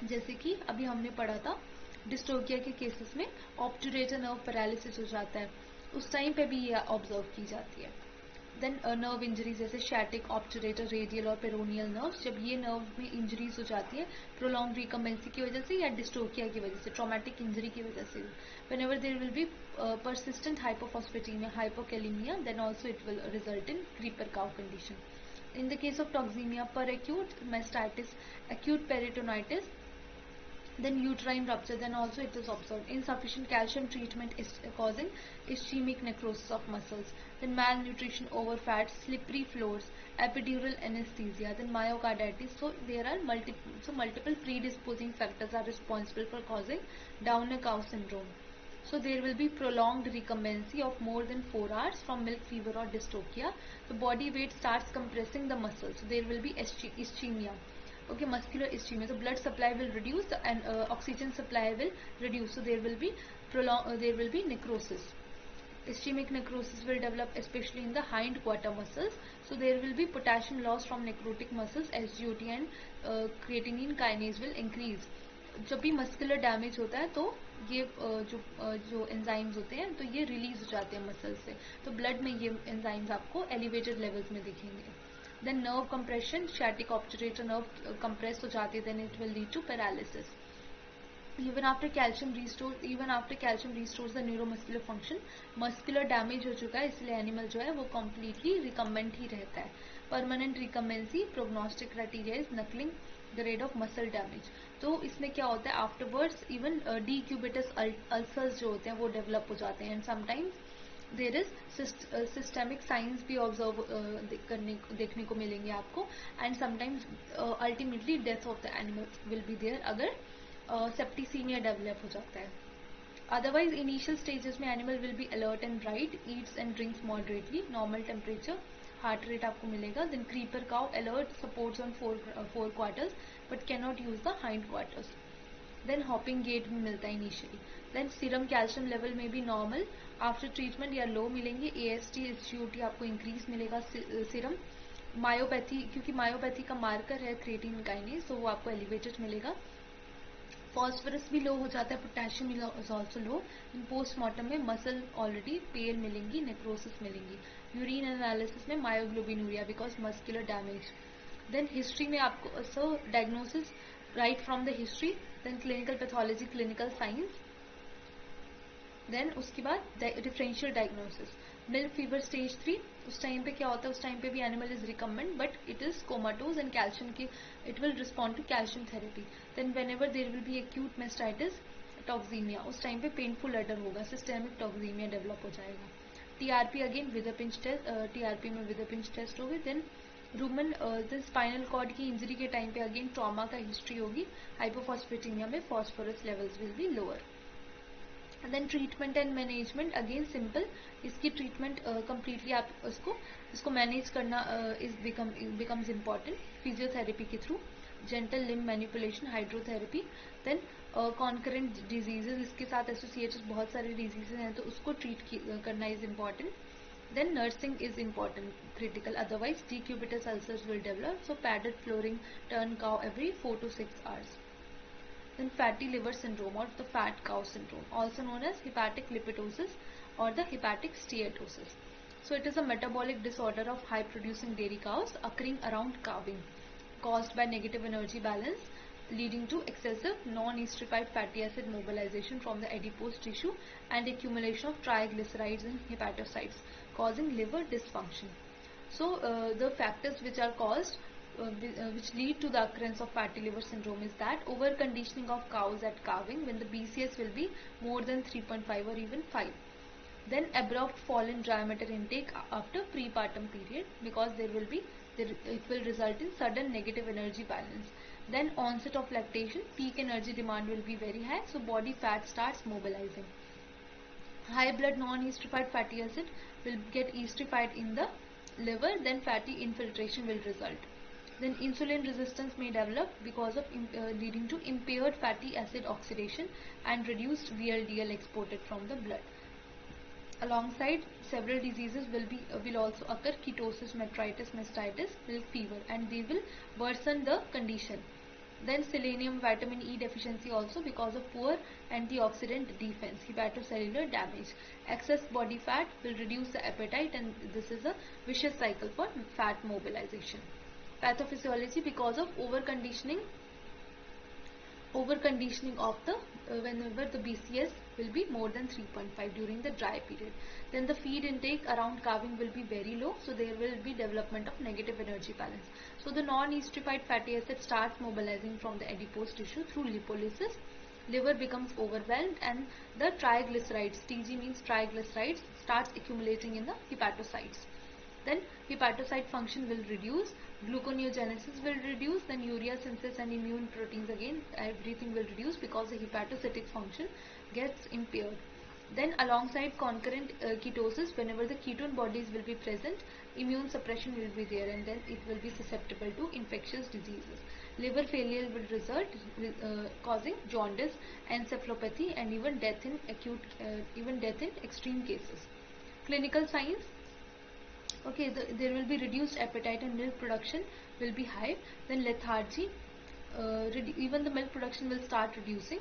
जैसे कि अभी हमने पढ़ा था डिस्टोकिया के केसेस में ऑब्टुरेटर नर्व पैरालिसिस हो जाता है, उस टाइम पे भी ये ऑब्जर्व की जाती है। देन नर्व इंजरी जैसे शैटिक, ऑब्टुरेटर, रेडियल और पेरोनियल नर्व्स, जब ये नर्व में इंजरीज हो जाती है प्रोलॉन्ग रिकम्बेंसी की वजह से या डिस्टोकिया की वजह से, ट्रॉमेटिक इंजरी की वजह से, when ever there will B persistent hypophosphatemia, hypokalemia, then also it will result in creeper cow condition. In the case of toxemia, per acute mastitis, acute peritonitis, then uterine rupture, then also it is observed. Insufficient calcium treatment is causing ischemic necrosis of muscles, then malnutrition, overfat, slippery floors, epidural anesthesia, then myocarditis. So there are multiple predisposing factors are responsible for causing downer cow syndrome. So there will be prolonged recumbency of more than 4 hours from milk fever or dystocia. The body weight starts compressing the muscles. So there will be ischemia. Okay, muscular ischemia. So blood supply will reduce and oxygen supply will reduce. So there will be there will be necrosis. Ischemic necrosis will develop especially in the hind quarter muscles. So there will be potassium loss from necrotic muscles, SGOT, and creatinine kinase will increase. जब भी muscular damage होता है तो ये जो enzymes होते हैं तो ये रिलीज हो जाते हैं मसल से, तो ब्लड में ये एंजाइम्स आपको एलिवेटेड लेवल्स में दिखेंगे। Then nerve compression, sciatic obturator nerve compress हो जाती है, then it will lead to paralysis. Even after calcium restores the neuromuscular function, muscular damage हो चुका है इसलिए एनिमल जो है वो कम्प्लीटली रिकम्बेंट ही रहता है। Permanent recumbency, prognostic criteria is knuckling the rate of muscle damage. तो इसमें क्या होता है, आफ्टरवर्ड्स इवन डीक्यूबिटस अल्सर्स जो होते हैं वो डेवलप हो जाते हैं, and sometimes there is systemic signs भी ऑब्जर्व देखने को मिलेंगे आपको, and sometimes ultimately death of the animal will be there अगर सेप्टिसीमिया डेवलप हो जाता है। अदरवाइज इनिशियल स्टेजेस में animal will be alert and bright, eats and drinks moderately, normal temperature, heart rate आपको मिलेगा। Then creeper cow alert, supports on four quarters but can not use the hind quarters. Then hopping gate भी मिलता है initially. Then serum calcium level में भी normal, after treatment या लो मिलेंगे। AST SGOT आपको इंक्रीज मिलेगा सीरम। मायोपैथी, क्योंकि मायोपैथी का मार्कर है क्रिएटिनिन काइनेज, तो वो आपको एलिवेटेड मिलेगा। फॉस्फोरस भी लो हो जाता है, potassium is also low. In postmortem में मसल ऑलरेडी पेल मिलेंगी, नेक्रोसिस मिलेंगी। यूरिन एनालिसिस में myoglobinuria because muscular damage. Then history में आपको so diagnosis right from the history, then clinical pathology, clinical science, then उसके बाद differential diagnosis. Milk fever stage 3, उस time पे क्या होता है, उस टाइम पे भी animal is recommend but it is comatose and calcium की it will respond to calcium therapy. Then whenever there will be acute mastitis, toxaemia, उस टाइम पे पेनफुल अडर होगा, सिस्टेमिक टॉक्सीमिया डेवलप हो जाएगा। TRP again with a pinch test, TRP में with a pinch test होगी। Then rumen then spinal cord की injury के time पे अगेन ट्रॉमा का हिस्ट्री होगी। हाइपोफॉस्फेटेमिया में phosphorus levels will be lower. Then treatment and management again simple, इसकी treatment completely आप इसको मैनेज करना इज बिकम्स इम्पॉर्टेंट फिजियोथेरेपी के through, gentle limb manipulation, hydrotherapy. Then concurrent diseases, इसके साथ एसोसिएटेड बहुत सारे डिजीजेज हैं तो उसको ट्रीट करना is important. Then nursing is important, critical, otherwise decubitus ulcers will develop. So padded flooring, turn cow every 4 to 6 hours. Then fatty liver syndrome or the fat cow syndrome, also known as hepatic lipidosis or the hepatic steatosis. So it is a metabolic disorder of high producing dairy cows occurring around calving, caused by negative energy balance leading to excessive non-esterified fatty acid mobilization from the adipose tissue and accumulation of triglycerides and hepatocytes, causing liver dysfunction. So the factors which are caused which lead to the occurrence of fatty liver syndrome is that over conditioning of cows at calving when the BCS will be more than 3.5 or even 5. Then abrupt fall in dry matter intake after prepartum period because it will result in sudden negative energy balance. Then onset of lactation, peak energy demand will be very high, so body fat starts mobilizing. High blood non-esterified fatty acid will get esterified in the liver, then fatty infiltration will result. Then insulin resistance may develop because of leading to impaired fatty acid oxidation and reduced VLDL exported from the blood. Alongside, several diseases will also occur: ketosis, metritis, mastitis, milk fever, and they will worsen the condition. Then selenium, vitamin E deficiency also because of poor antioxidant defense, hepatocellular damage. Excess body fat will reduce the appetite, and this is a vicious cycle for fat mobilization. Pathophysiology, because of overconditioning of the whenever the BCS will be more than 3.5 during the dry period. Then the feed intake around calving will be very low, so there will be development of negative energy balance. So the non-esterified fatty acid starts mobilizing from the adipose tissue through lipolysis. Liver becomes overwhelmed, and the triglycerides, TG means triglycerides, starts accumulating in the hepatocytes. Then hepatocyte function will reduce, gluconeogenesis will reduce, then urea synthesis and immune proteins, again everything will reduce because the hepatocytic function gets impaired. Then alongside concurrent ketosis, whenever the ketone bodies will be present, immune suppression will be there, and then it will be susceptible to infectious diseases. Liver failure will result, causing jaundice, encephalopathy, and even death in extreme cases. Clinical signs: okay, there will be reduced appetite and milk production will be high. Then lethargy, even the milk production will start reducing.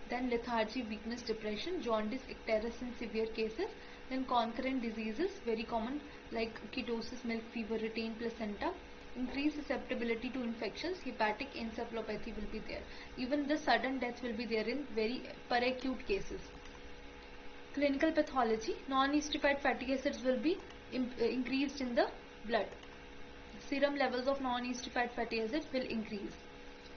Then lethargy, weakness, depression, jaundice, icterus in severe cases. Then concurrent diseases, very common, like ketosis, milk fever, retained placenta. Increased susceptibility to infections, hepatic encephalopathy will be there. Even the sudden death will be there in very per acute cases. Clinical pathology: non-esterified fatty acids will be increased in the blood. Serum levels of non-esterified fatty acids will increase.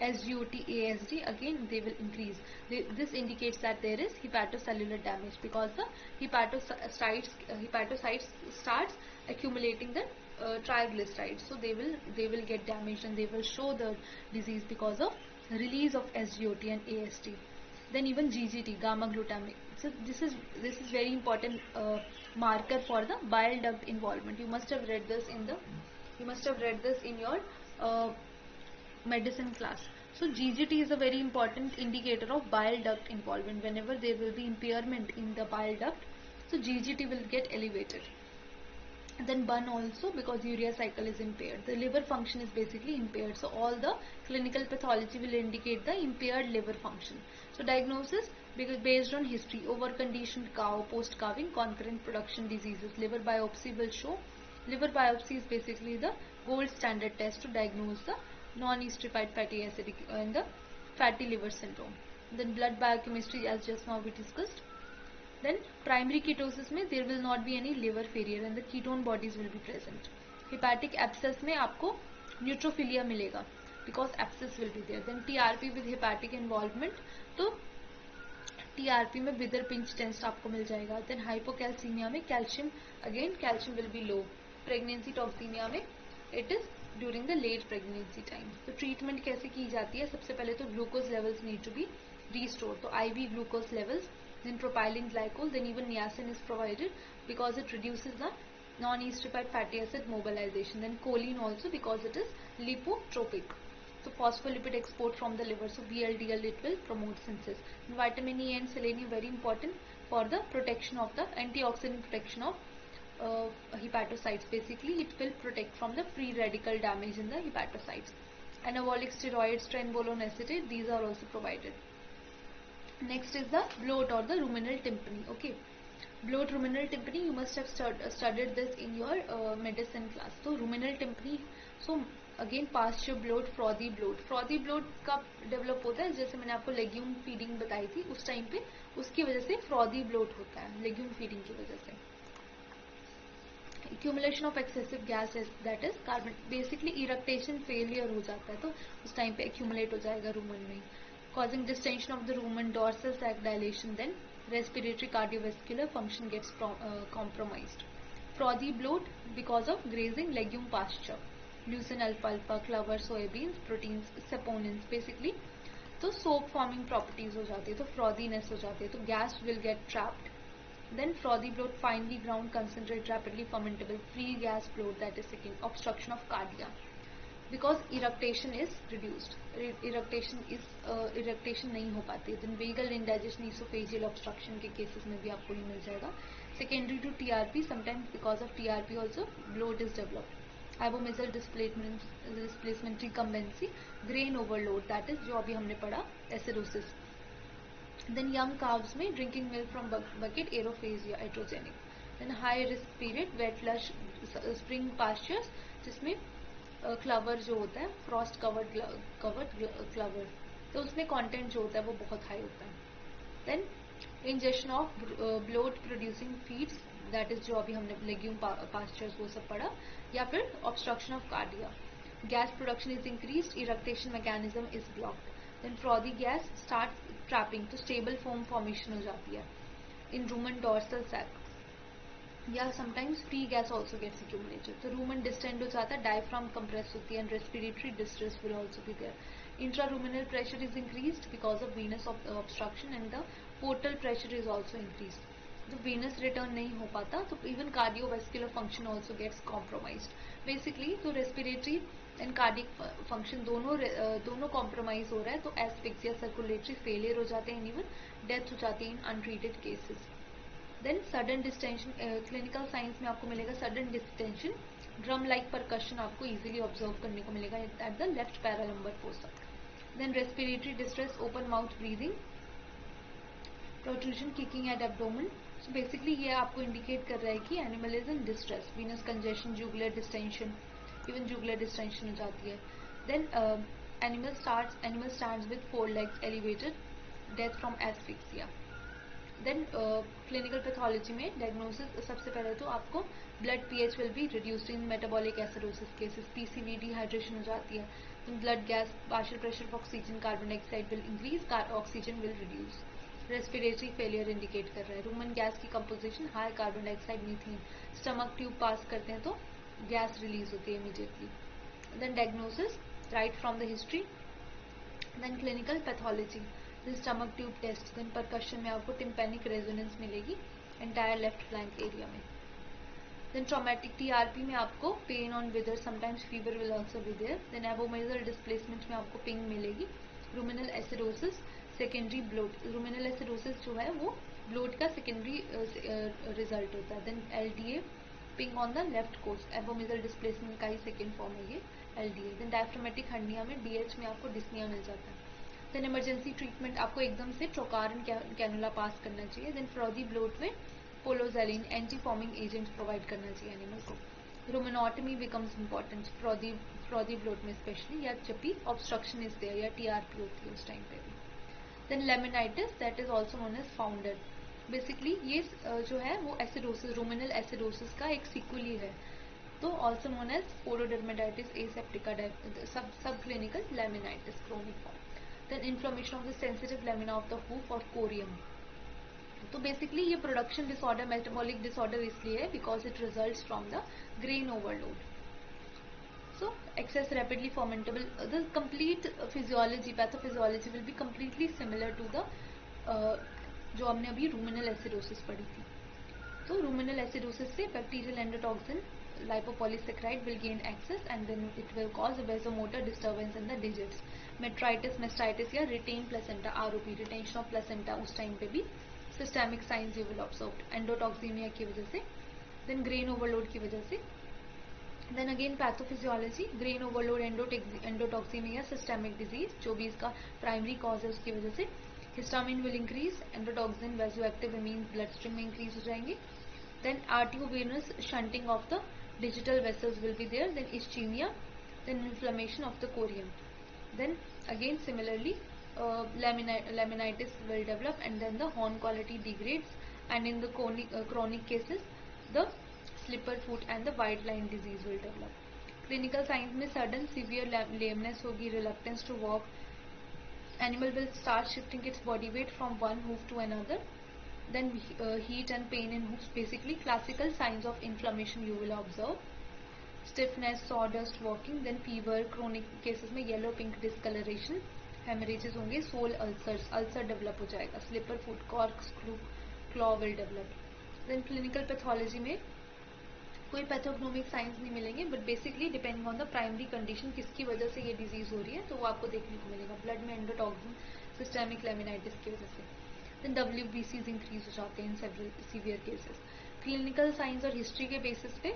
SGOT, ASD, again they will increase. This indicates that there is hepatocellular damage because the hepatocytes starts accumulating the triglycerides. So they will get damaged, and they will show the disease because of release of SGOT and ASD. Then even GGT, gamma glutamate. So this is very important marker for the bile duct involvement. You must have read this in your medicine class. So GGT is a very important indicator of bile duct involvement. Whenever there will be impairment in the bile duct, so GGT will get elevated. And then BUN also, because urea cycle is impaired. The liver function is basically impaired. So all the clinical pathology will indicate the impaired liver function. So diagnosis, because based on history: overconditioned cow, post-calving, concurrent production diseases. Liver biopsy will show. Liver biopsy is basically the gold standard test to diagnose the non-esterified fatty acid and the fatty liver syndrome. Then blood biochemistry, as just now we discussed. Then primary ketosis में there will not be any liver failure and the ketone bodies will be present. Hepatic abscess में आपको neutrophilia मिलेगा because abscess will be there. Then TRP with hepatic involvement, तो TRP में wither pinch test आपको मिल जाएगा. Then hypocalcemia में calcium will be low. Pregnancy toxemia में it is during the late pregnancy time. तो treatment कैसे की जाती है? सबसे पहले तो glucose levels need to be restored. तो IV glucose levels, then propylene glycol, then even niacin is provided because it reduces the non-esterified fatty acid mobilization. Then choline also because it is lipotropic. So phospholipid export from the liver, so VLDL it will promote synthesis. And vitamin E and selenium very important for the protection of the antioxidant protection of hepatocytes. Basically it will protect from the free radical damage in the hepatocytes. Anabolic steroids, trenbolone acetate, these are also provided. Next is the bloat or the ruminal tympani. Okay, bloat, ruminal tympani, you must have studied this in your medicine class. So ruminal tympani, so again pasture bloat, frothy bloat. Frothy bloat कब develop होता है? जैसे मैंने आपको legume feeding बताई थी, उस time पे उसकी वजह से frothy bloat होता है, legume feeding की वजह से. Accumulation of excessive gas, that is carbon, basically eructation failure हो जाता है, तो उस टाइम पे accumulate हो जाएगा rumen में, causing distension of the rumen, dorsal sac dilation, then respiratory cardiovascular function gets compromised. Frothy bloat because of grazing legume pasture, leucine, alfalfa, clover, soybeans, proteins, saponins, basically तो soap forming properties हो जाती है, तो frothiness हो जाती है, तो gas will get trapped. Then frothy bloat, finely ground, concentrate, rapidly fermentable, free gas bloat, that is second. Obstruction of cardia. Because eructation is reduced, eructation नहीं हो पाती। Then vagal indigestion, oesophageal obstruction के cases में भी आपको ये मिल जाएगा। Secondary to TRP, sometimes because of TRP also bloat is developed. Abomasal displacement recumbency, grain overload, that is जो अभी हमने पढ़ा एसिडोसिस। देन यंग काव्स में drinking milk from bucket, aerophagia, iatrogenic. Then high risk period, wet lush spring pastures, जिसमें clover जो होता है, Frost covered क्लवर, तो उसमें कंटेंट जो होता है वो बहुत हाई होता है। Then injection of bloat producing feeds, that is जो अभी हमने लेग्यूम पास्चर्स वो सब पढ़ा, या फिर obstruction of cardia, gas production is increased, eructation mechanism is blocked. Then frothy gas start trapping, तो स्टेबल फोम फॉर्मेशन हो जाती है इन रूमन डॉर्सल सैक, या sometimes free gas also gets accumulated, तो रूमन डिस्टेंड हो जाता है, diaphragm compress होती है, and respiratory distress will also be there. Intraruminal pressure is increased because of venous obstruction, and the portal pressure is also increased, तो venous return नहीं हो पाता, तो even cardiovascular function also gets compromised. Basically तो respiratory and cardiac function दोनों compromise हो रहा है, तो एस्फिक्सिया, सर्कुलेटरी फेलियर हो जाते हैं, इवन डेथ हो जाती है in untreated cases. Then sudden distension, clinical science में आपको मिलेगा sudden distension, drum like percussion आपको इजीली ऑब्जर्व करने को मिलेगा at the left paralumbar fossa. Then respiratory distress, open mouth breathing, protrusion, kicking at abdomen, so basically ये आपको indicate कर रहा है कि animal is in distress. Venous congestion, jugular distension, even jugular distension हो जाती है। Then animal stands with 4 legs elevated, death from asphyxia. Then clinical pathology में डायग्नोसिस, सबसे पहले तो आपको blood pH will be reduced in metabolic acidosis cases, PCV, dehydration हो जाती है, blood gas, partial pressure of oxygen, carbon dioxide will increase, oxygen will reduce. Respiratory failure indicate कर रहा है, रूमन गैस की composition high, carbon dioxide, methane, stomach tube pass करते हैं तो गैस रिलीज होती है immediately. Then diagnosis right from the history. Then clinical pathology, this stomach tube test, then percussion में आपको टिम्पैनिक रेजोनेंस मिलेगी एंटायर लेफ्ट फ्लैंक एरिया में। Then traumatic TRP में आपको pain on withers, sometimes fever will also be there. Then abomasal displacement में आपको ping मिलेगी। Ruminal acidosis, secondary bloat, ruminal acidosis जो है वो ब्लोट का सेकेंडरी रिजल्ट होता है। Then LDA, ping on the left coast, abomasal displacement का ही सेकेंड फॉर्म है ये एलडीए। देन डायफ्रामेटिक हर्निया में डीएच में आपको डिस्निया मिल जाता है। देन इमरजेंसी ट्रीटमेंट, आपको एकदम से ट्रोकार्न कैनुला पास करना चाहिए। देन फ्रॉदी ब्लोट में poloxalene, anti foaming agent provide करना चाहिए एनिमल को। Rumenotomy becomes important frothy bloat में स्पेशली, या जब भी ऑब्स्ट्रक्शन इज देयर या टीआरपी होती है उस टाइम पे भी। Then laminitis, that is also known as founder, basically ये जो है वो एसिडोसिस, रूमिनल एसिडोसिस का एक सीक्वल है, तो also known as pododermatitis aseptica, subclinical laminitis, chronic form. Then inflammation of the sensitive lamina of the hoof और corium, तो बेसिकली ये प्रोडक्शन डिसऑर्डर, मेटाबॉलिक डिसऑर्डर इसलिए है because it results from the grain overload. So excess rapidly fermentable, the complete physiology, pathophysiology will be completely similar to the जो हमने अभी ruminal acidosis पढ़ी थी। तो रूमिनल एसिडोसिस से bacterial endotoxin, lipopolysaccharide will gain access and then it will cause a vasomotor disturbance in the digits, metritis, mastitis या retain placenta, ROP, retention of placenta, उस time पे भी systemic signs you will observe, endotoxemia की वजह से, then grain overload की वजह से। then again pathophysiology, grain overload, endotoxemia, systemic disease, जो भी इसका primary cause है उसकी वजह से। histamine will increase, endotoxin, vasoactive amines bloodstream में increase हो जाएंगे। then arteriovenous shunting of the digital vessels will be there, then ischemia, then inflammation of the corium, then again similarly laminitis will develop, and then the horn quality degrades, and in the chronic cases the slipper foot and the white line disease will develop. Clinical signs में sudden severe lameness होगी, reluctance to walk, animal will start shifting its body weight from one hoof to another, then heat and pain in hoofs, basically classical signs of inflammation you will observe, stiffness, sawdust, walking, then fever, chronic cases में yellow pink discoloration, hemorrhages होंगे, sole ulcers, ulcer develop हो जाएगा, slipper foot, corkscrew claw will develop. then clinical pathology में कोई pathognomic science नहीं मिलेंगे, but basically depending on the primary condition किसकी वजह से ये डिजीज हो रही है तो वो आपको देखने को मिलेगा। ब्लड में एंडोटॉक्सिन, सिस्टेमिक लेमिनाइटिस की वजह से। देन WBCs इंक्रीज हो जाते हैं in several severe cases. Clinical signs और हिस्ट्री के बेसिस पे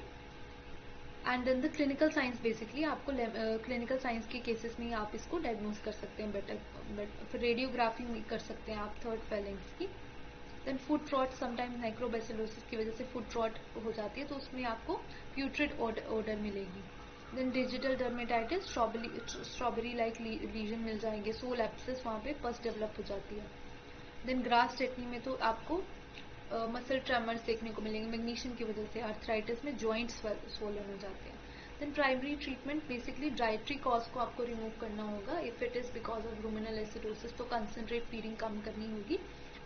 and then the clinical signs, basically आपको क्लिनिकल साइंस के केसेस में आप इसको डायग्नोज कर सकते हैं बेटर। फिर रेडियोग्राफी में कर सकते हैं आप थर्ड फेलेंक्स की। देन फुट रॉट, समटाइम्स माइक्रोबैसिलोसिस की वजह से फुट रॉट हो जाती है तो उसमें आपको प्यूट्रिड ओडर मिलेगी। Then digital dermatitis, strawberry like lesion मिल जाएंगे, सोल एप्सिस, वहाँ पे पस डेवलप हो जाती है। देन ग्रास टेटनी में तो आपको मसल ट्रेमर्स देखने को मिलेंगे मैग्नीशियम की वजह से। आर्थराइटिस में जॉइंट स्वोलन हो जाते हैं। Then primary treatment, basically dietary cause को आपको रिमूव करना होगा। If it is because of ruminal acidosis तो कंसंट्रेट फीडिंग कम करनी होगी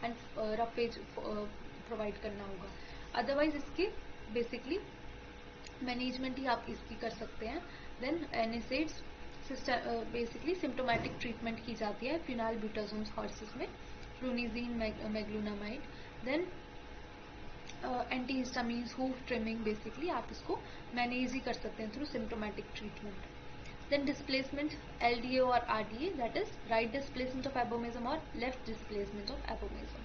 एंड रफेज प्रोवाइड करना होगा। अदरवाइज इसके बेसिकली मैनेजमेंट ही आप इसकी कर सकते हैं। Then NSAIDs, basically symptomatic treatment की जाती है फिनाइल ब्यूटाजोन हॉर्सेस में, flunixin, meglumine. Then antihistamines, hoof trimming, basically आप इसको मैनेज ही कर सकते हैं through symptomatic treatment. Then displacement, LDA और RDA, that is right displacement of abomasum और लेफ्ट डिस्प्लेसमेंट ऑफ एबोमिज्म।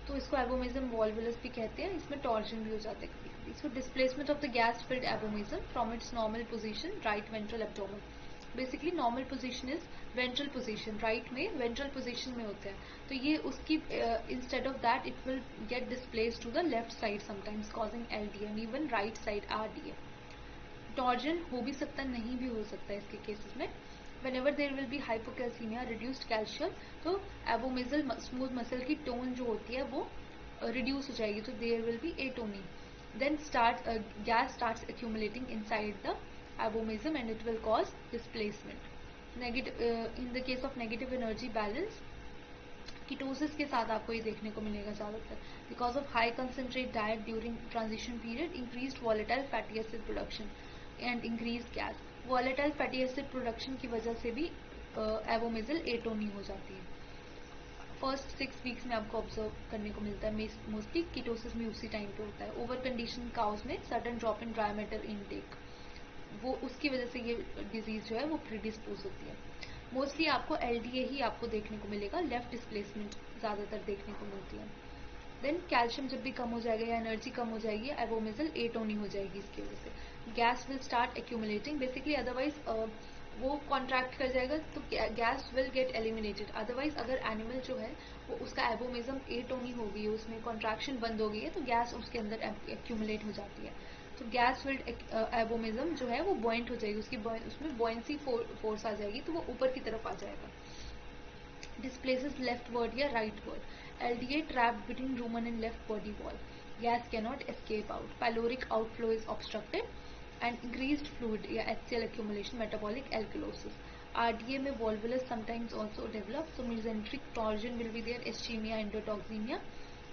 तो इसको एबोमिज्म वॉल्वुलस भी कहते हैं, इसमें टॉर्जन भी हो जाते हैं कभी कभी। इसको displacement of the gas filled abomasum from its normal position, right ventral abdomen. Basically normal position is ventral position, right में वेंट्रल पोजीशन में होते हैं तो ये उसकी instead of that it will get displace to the left side sometimes causing LDA and even right side RDA। Torsion हो भी सकता है, नहीं भी हो सकता है इसके केसेस में। whenever there will be hypocalcemia, reduced calcium, तो एबोमिजल स्मूथ मसल की टोन जो होती है वो रिड्यूस हो जाएगी, तो there will be atony. Then gas starts accumulating inside the abomism and it will cause displacement. In the case of negative energy balance, ketosis के साथ आपको ये देखने को मिलेगा ज़्यादातर। Because of high concentrate diet during transition period, increased volatile fatty acid production and increase gas. Volatile fatty acid production की वजह से भी एबोमिजल एटोनी हो जाती है। फर्स्ट 6 वीक्स में आपको ऑब्जर्व करने को मिलता है, मोस्टली कीटोसिस में उसी टाइम पे होता है। ओवर कंडीशन काउस में sudden drop in dry matter intake, वो उसकी वजह से ये डिजीज जो है वो प्रीडिस्पोज होती है। मोस्टली आपको LDA ही आपको देखने को मिलेगा, लेफ्ट डिस्प्लेसमेंट ज़्यादातर देखने को मिलती है। देन कैल्शियम जब भी कम हो जाएगा या एनर्जी कम हो जाएगी, एबोमिजल एटोनी हो जाएगी इसकी वजह से। Gas will start accumulating, basically otherwise वो कॉन्ट्रैक्ट कर जाएगा तो gas will get eliminated. Otherwise अगर एनिमल जो है वो उसका एबोमिज्म एटोनी हो गई है, उसमें कॉन्ट्रैक्शन बंद हो गई है तो गैस उसके अंदर एक्यूमुलेट हो जाती है। तो गैस फिल्ड एबोमिज्म जो है वो बॉइंट हो जाएगी, उसमें बॉइंसी फोर्स आ जाएगी तो वो ऊपर की तरफ आ जाएगा। डिस्प्लेसेस लेफ्टवर्ड या rightward. LDA trapped between rumen and left body wall. Gas cannot escape out. Pyloric outflow is obstructed and increased fluid या HCl accumulation, metabolic alkalosis. RDA में volvulus sometimes also develop, so mesenteric torsion will be there, ischemia, endotoxemia,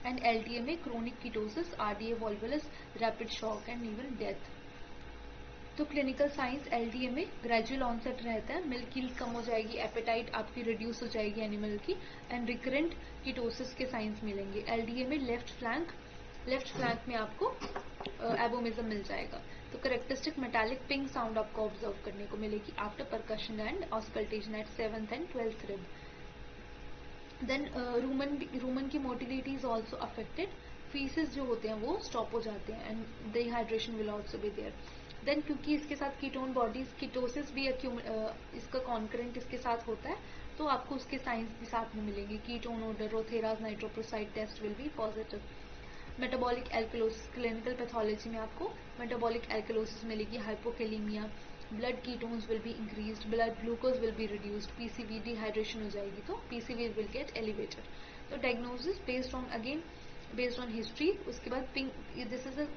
and LDA में chronic ketosis, RDA volvulus, rapid shock and even death. तो clinical science LDA में gradual onset रहता है, milk yield कम हो जाएगी, apatite आपकी reduce हो जाएगी एनिमल की, एंड रिकरेंट कीटोसिस के साइंस मिलेंगे। LDA में लेफ्ट फ्लैंक में आपको एबोमिज्म मिल जाएगा। तो करेक्टरिस्टिक मेटालिक पिंक साउंड आपको ऑब्जर्व करने को मिलेगी after percussion and auscultation at 7th and 12th rib. देन रूमन की motility is also affected, faeces जो होते हैं वो स्टॉप हो जाते हैं and dehydration will also be there. Then क्योंकि इसके साथ कीटोन बॉडीज, कीटोसिस भी इसका कॉन्करेंट इसके साथ होता है तो आपको उसके साइंस भी साथ में मिलेंगे। Ketone odour, Rothera's nitroprusside test will be positive. Metabolic alkalosis, clinical pathology में आपको मेटाबॉलिक एल्कलोसिस मिलेगी, hypokalaemia, blood ketones will be increased, blood glucose will be reduced, PCV dehydration हो जाएगी तो PCV विल गेट एलिवेटेड। तो diagnosis based on history. उसके बाद ping, this is a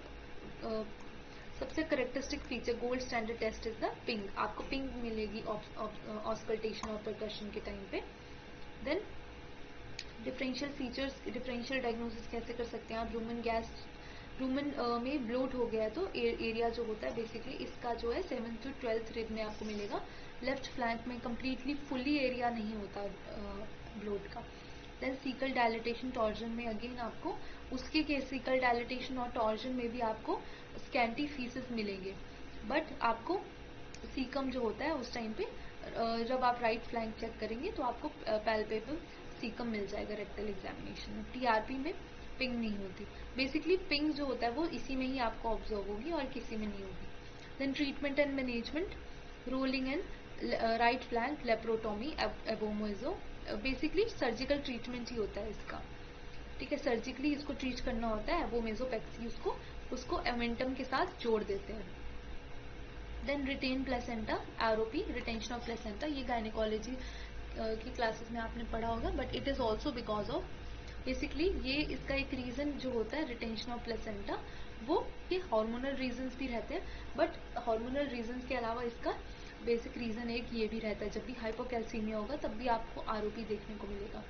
सबसे characteristic feature, gold standard test is the ping, आपको ping मिलेगी auscultation और परकशन के टाइम पे। Then differential features, differential diagnosis कैसे कर सकते हैं आप। रूमन में ब्लोट हो गया है तो एरिया जो होता है बेसिकली इसका जो है 7th to 12th रिब में आपको मिलेगा। लेफ्ट फ्लैंक में कम्प्लीटली फुली एरिया नहीं होता ब्लोट का। देन सीकल डायलिटेशन टॉर्जन में अगेन आपको उसके केस सीकल डायलिटेशन और टॉर्जन में भी आपको स्कैंटी फीसेस मिलेंगे, बट आपको सीकम जो होता है उस टाइम पे जब आप राइट फ्लैंक चेक करेंगे तो आपको पैल्पेबल सीकम मिल जाएगा रेक्टल एग्जामिनेशन में। टीआरपी में पिंग नहीं होती, बेसिकली पिंग जो होता है वो इसी में ही आपको ऑब्जर्व होगी और किसी में नहीं होगी। Then treatment and management, rolling and right flank laparotomy abomasopexy, basically surgical treatment ही होता है इसका, ठीक है, सर्जिकली इसको ट्रीट करना होता है। एबोमेजोपेक्सी उसको एमेंटम के साथ जोड़ देते हैं। Then retained placenta, ROP retention of placenta, ये गायनेकोलॉजी की क्लासेस में आपने पढ़ा होगा, but it is also because of basically ये इसका एक रीजन जो होता है रिटेंशन ऑफ प्लेसेंटा, वो ये हार्मोनल रीजंस भी रहते हैं, बट हार्मोनल रीजंस के अलावा इसका बेसिक रीजन एक ये भी रहता है, जब भी हाइपोकैल्सीमिया होगा तब भी आपको आरओपी देखने को मिलेगा।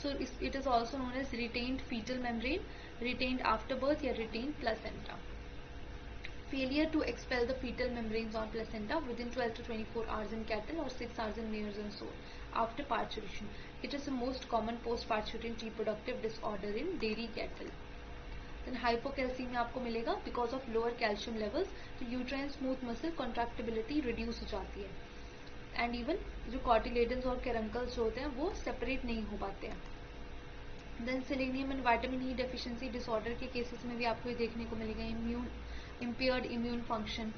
So it is also known as retained foetal membrane, retained after birth या retained placenta. Failure to expel the fetal membranes on placenta within 12 to 24 hours in cattle or 6 hours in mares and so after parturition. It is the most common post-parturition reproductive disorder in dairy cattle. Then hypocalcemia आपको मिलेगा because of lower calcium levels, तो uterine smooth muscle contractibility reduce हो जाती है, and even जो cartilagens और caruncles जो होते हैं वो separate नहीं हो पाते हैं। Then selenium and vitamin E deficiency disorder के केसेस में भी आपको ये देखने को मिलेगा, impaired immune function.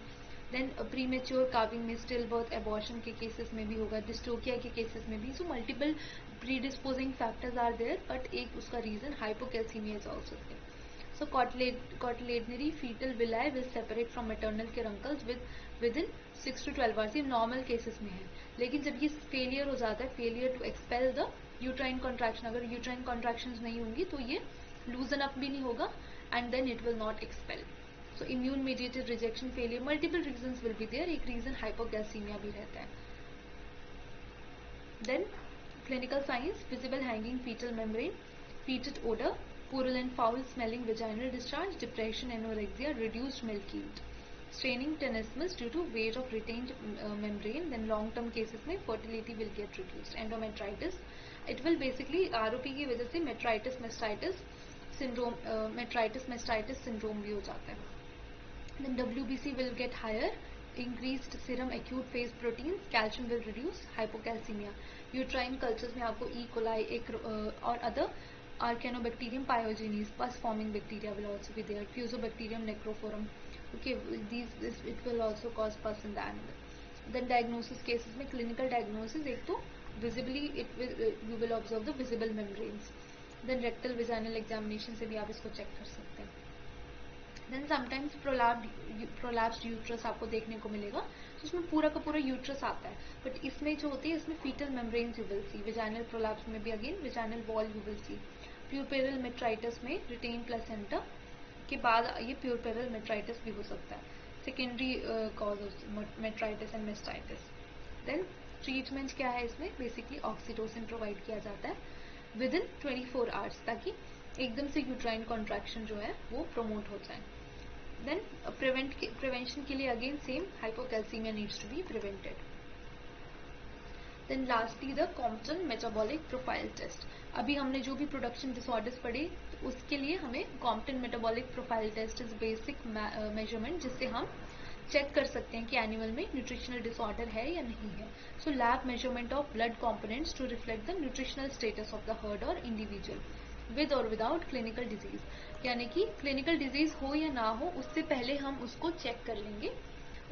Then premature calving में, स्टिल बर्थ, एबॉर्शन के केसेस में भी होगा, डिस्टोकिया के केसेस में भी। So multiple predisposing factors are there, but एक उसका reason hypocalcaemia is also there. So cotyledonary foetal villi will separate from maternal caruncles within 6 to 12 hours, ये नॉर्मल केसेस में है। लेकिन जब ये फेलियर हो जाता है, failure to expel the uterine contraction, अगर यूट्राइन कॉन्ट्रैक्शंस नहीं होंगी तो ये लूजन अप भी नहीं होगा and then it will not expel. So immune mediated rejection failure, multiple reasons will be there, एक रीजन हाइपोकैल्सीमिया भी रहता है। Then clinical signs, visible hanging fetal membrane, fetal odour, purulent foul smelling vaginal discharge, depression, anorexia, reduced milk yield, straining tenesmus due to weight of retained membrane. Then long term cases में fertility will get reduced. Endometritis, it will basically ROP की वजह से metritis mastitis syndrome भी हो जाता है। Then WBC will get higher, increased serum acute phase proteins, calcium will reduce, hypocalcemia. Uterine cultures में आपको E. coli और other Archaeobacterium pyogenes, pus forming bacteria will also be there, Fusobacterium necrophorum. Okay, it will also cause pus in the animal. Then diagnosis cases में clinical diagnosis, एक तो visibly you will observe the visible membranes. Then rectal vaginal examination से भी आप इसको check कर सकते हैं। Then sometimes prolapsed uterus आपको देखने को मिलेगा, तो उसमें पूरा का पूरा यूट्रस आता है, बट इसमें जो होती है इसमें foetal membranes you will see. Vaginal prolapse में भी again vaginal wall you will see. Puerperal metritis में रिटेन प्लेसेंटा के बाद ये प्यूरपेरल मेट्राइटिस भी हो सकता है, secondary cause of metritis and mastitis. Then treatment क्या है इसमें, बेसिकली ऑक्सीटोसिन प्रोवाइड किया जाता है विद इन 24 आवर्स, ताकि एकदम से यूट्राइन कॉन्ट्रैक्शन जो है वो प्रोमोट हो जाए। देन प्रिवेंशन के लिए again same, hypocalcaemia needs to be prevented. Then lastly the Compton metabolic profile test. अभी हमने जो भी प्रोडक्शन डिसऑर्डर्स पढ़े उसके लिए हमें Compton metabolic profile test is basic measurement, जिससे हम चेक कर सकते हैं कि एनिमल में न्यूट्रिशनल डिसऑर्डर है या नहीं है। So lab measurement of blood components to reflect the nutritional status of the herd और इंडिविजुअल विद और विदाउट क्लिनिकल डिजीज, यानी कि क्लिनिकल डिजीज हो या ना हो उससे पहले हम उसको चेक कर लेंगे।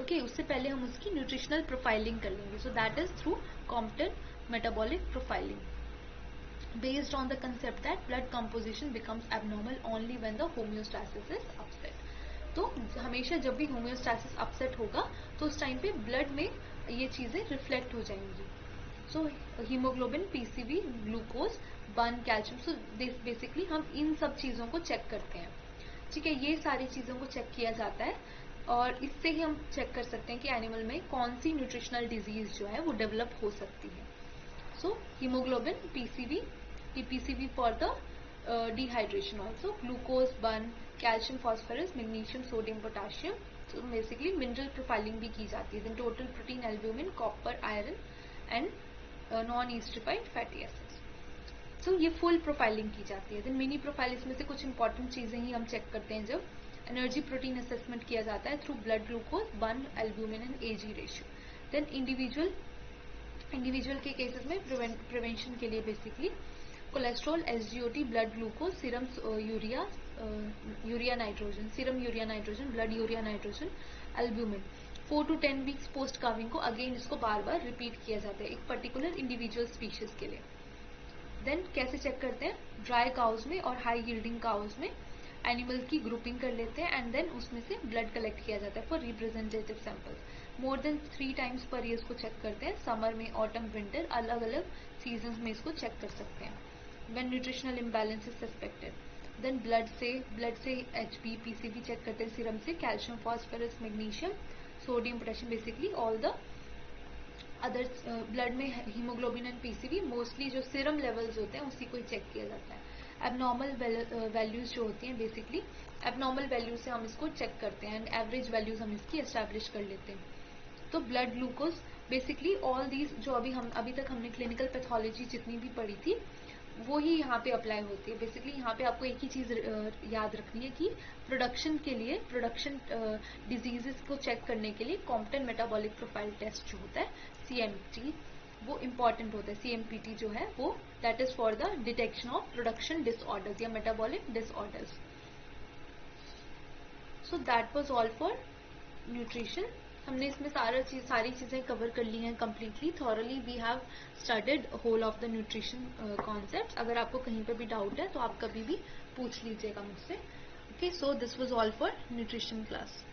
ओके, उससे पहले हम उसकी न्यूट्रिशनल प्रोफाइलिंग कर लेंगे। सो that is through Compton metabolic profiling, based on the concept that blood composition becomes abnormal only when the homeostasis is upset. तो हमेशा जब भी होम्योस्टैसिस अपसेट होगा तो उस टाइम पे ब्लड में ये चीजें रिफ्लेक्ट हो जाएंगी। So haemoglobin, PCB, glucose, burn, calcium, so basically हम इन सब चीजों को चेक करते हैं। ठीक है, ये सारी चीजों को चेक किया जाता है और इससे ही हम चेक कर सकते हैं कि एनिमल में कौन सी न्यूट्रिशनल डिजीज जो है वो डेवलप हो सकती है। So haemoglobin, PCB, PCB for the dehydration also, glucose, burn, calcium, phosphorus, magnesium, sodium, potassium, so basically mineral profiling भी की जाती है। then total protein, albumin, copper, iron and non-esterified fatty acids। सो ये फुल प्रोफाइलिंग की जाती है। Then mini profile, इसमें से कुछ इंपॉर्टेंट चीज़ें ही हम चेक करते हैं। जब एनर्जी प्रोटीन असेसमेंट किया जाता है through blood glucose, burn, albumin and AG ratio. Then individual के केसेस में प्रिवेंशन के लिए basically cholesterol, SGOT, blood glucose, serum urea nitrogen, blood urea nitrogen, albumin 4 to 10 weeks post calving को again इसको बार बार रिपीट किया जाता है एक पर्टिकुलर इंडिविजुअल स्पीशीज के लिए। देन कैसे चेक करते हैं, ड्राई काउज में और हाई यील्डिंग काउज में एनिमल की ग्रुपिंग कर लेते हैं एंड देन उसमें से ब्लड कलेक्ट किया जाता है for representative samples. More than 3 times per year इसको चेक करते हैं, समर में, ऑटम, विंटर, अलग अलग सीजन में इसको चेक कर सकते हैं। When nutritional imbalance is suspected, then blood से एचबी, पीसीबी चेक करते हैं, सीरम से calcium, phosphorus, magnesium, sodium, potassium, basically all the other blood में हीमोग्लोबिन एंड पीसीबी, मोस्टली जो सीरम लेवल्स होते हैं उसी को ही चेक किया जाता है। एबनॉर्मल वैल्यूज जो होती हैं, बेसिकली एबनॉर्मल वैल्यूज से हम इसको चेक करते हैं एंड एवरेज वैल्यूज हम इसकी एस्टैब्लिश कर लेते हैं। तो blood glucose basically all these जो अभी तक हमने क्लिनिकल पैथोलॉजी जितनी भी पढ़ी थी वो ही यहाँ पे अप्लाई होती है। बेसिकली यहाँ पे आपको एक ही चीज याद रखनी है कि प्रोडक्शन डिजीजेस को चेक करने के लिए कॉम्प्टन मेटाबॉलिक प्रोफाइल टेस्ट जो होता है CMT, वो इम्पॉर्टेंट होता है। CMPT जो है वो that is for the detection of production disorders या metabolic disorders. So that was all for nutrition. हमने इसमें सारी चीज़ें कवर कर ली हैं completely, thoroughly we have studied whole of the nutrition concept. अगर आपको कहीं पे भी डाउट है तो आप कभी भी पूछ लीजिएगा मुझसे। Okay, so this was all for nutrition class.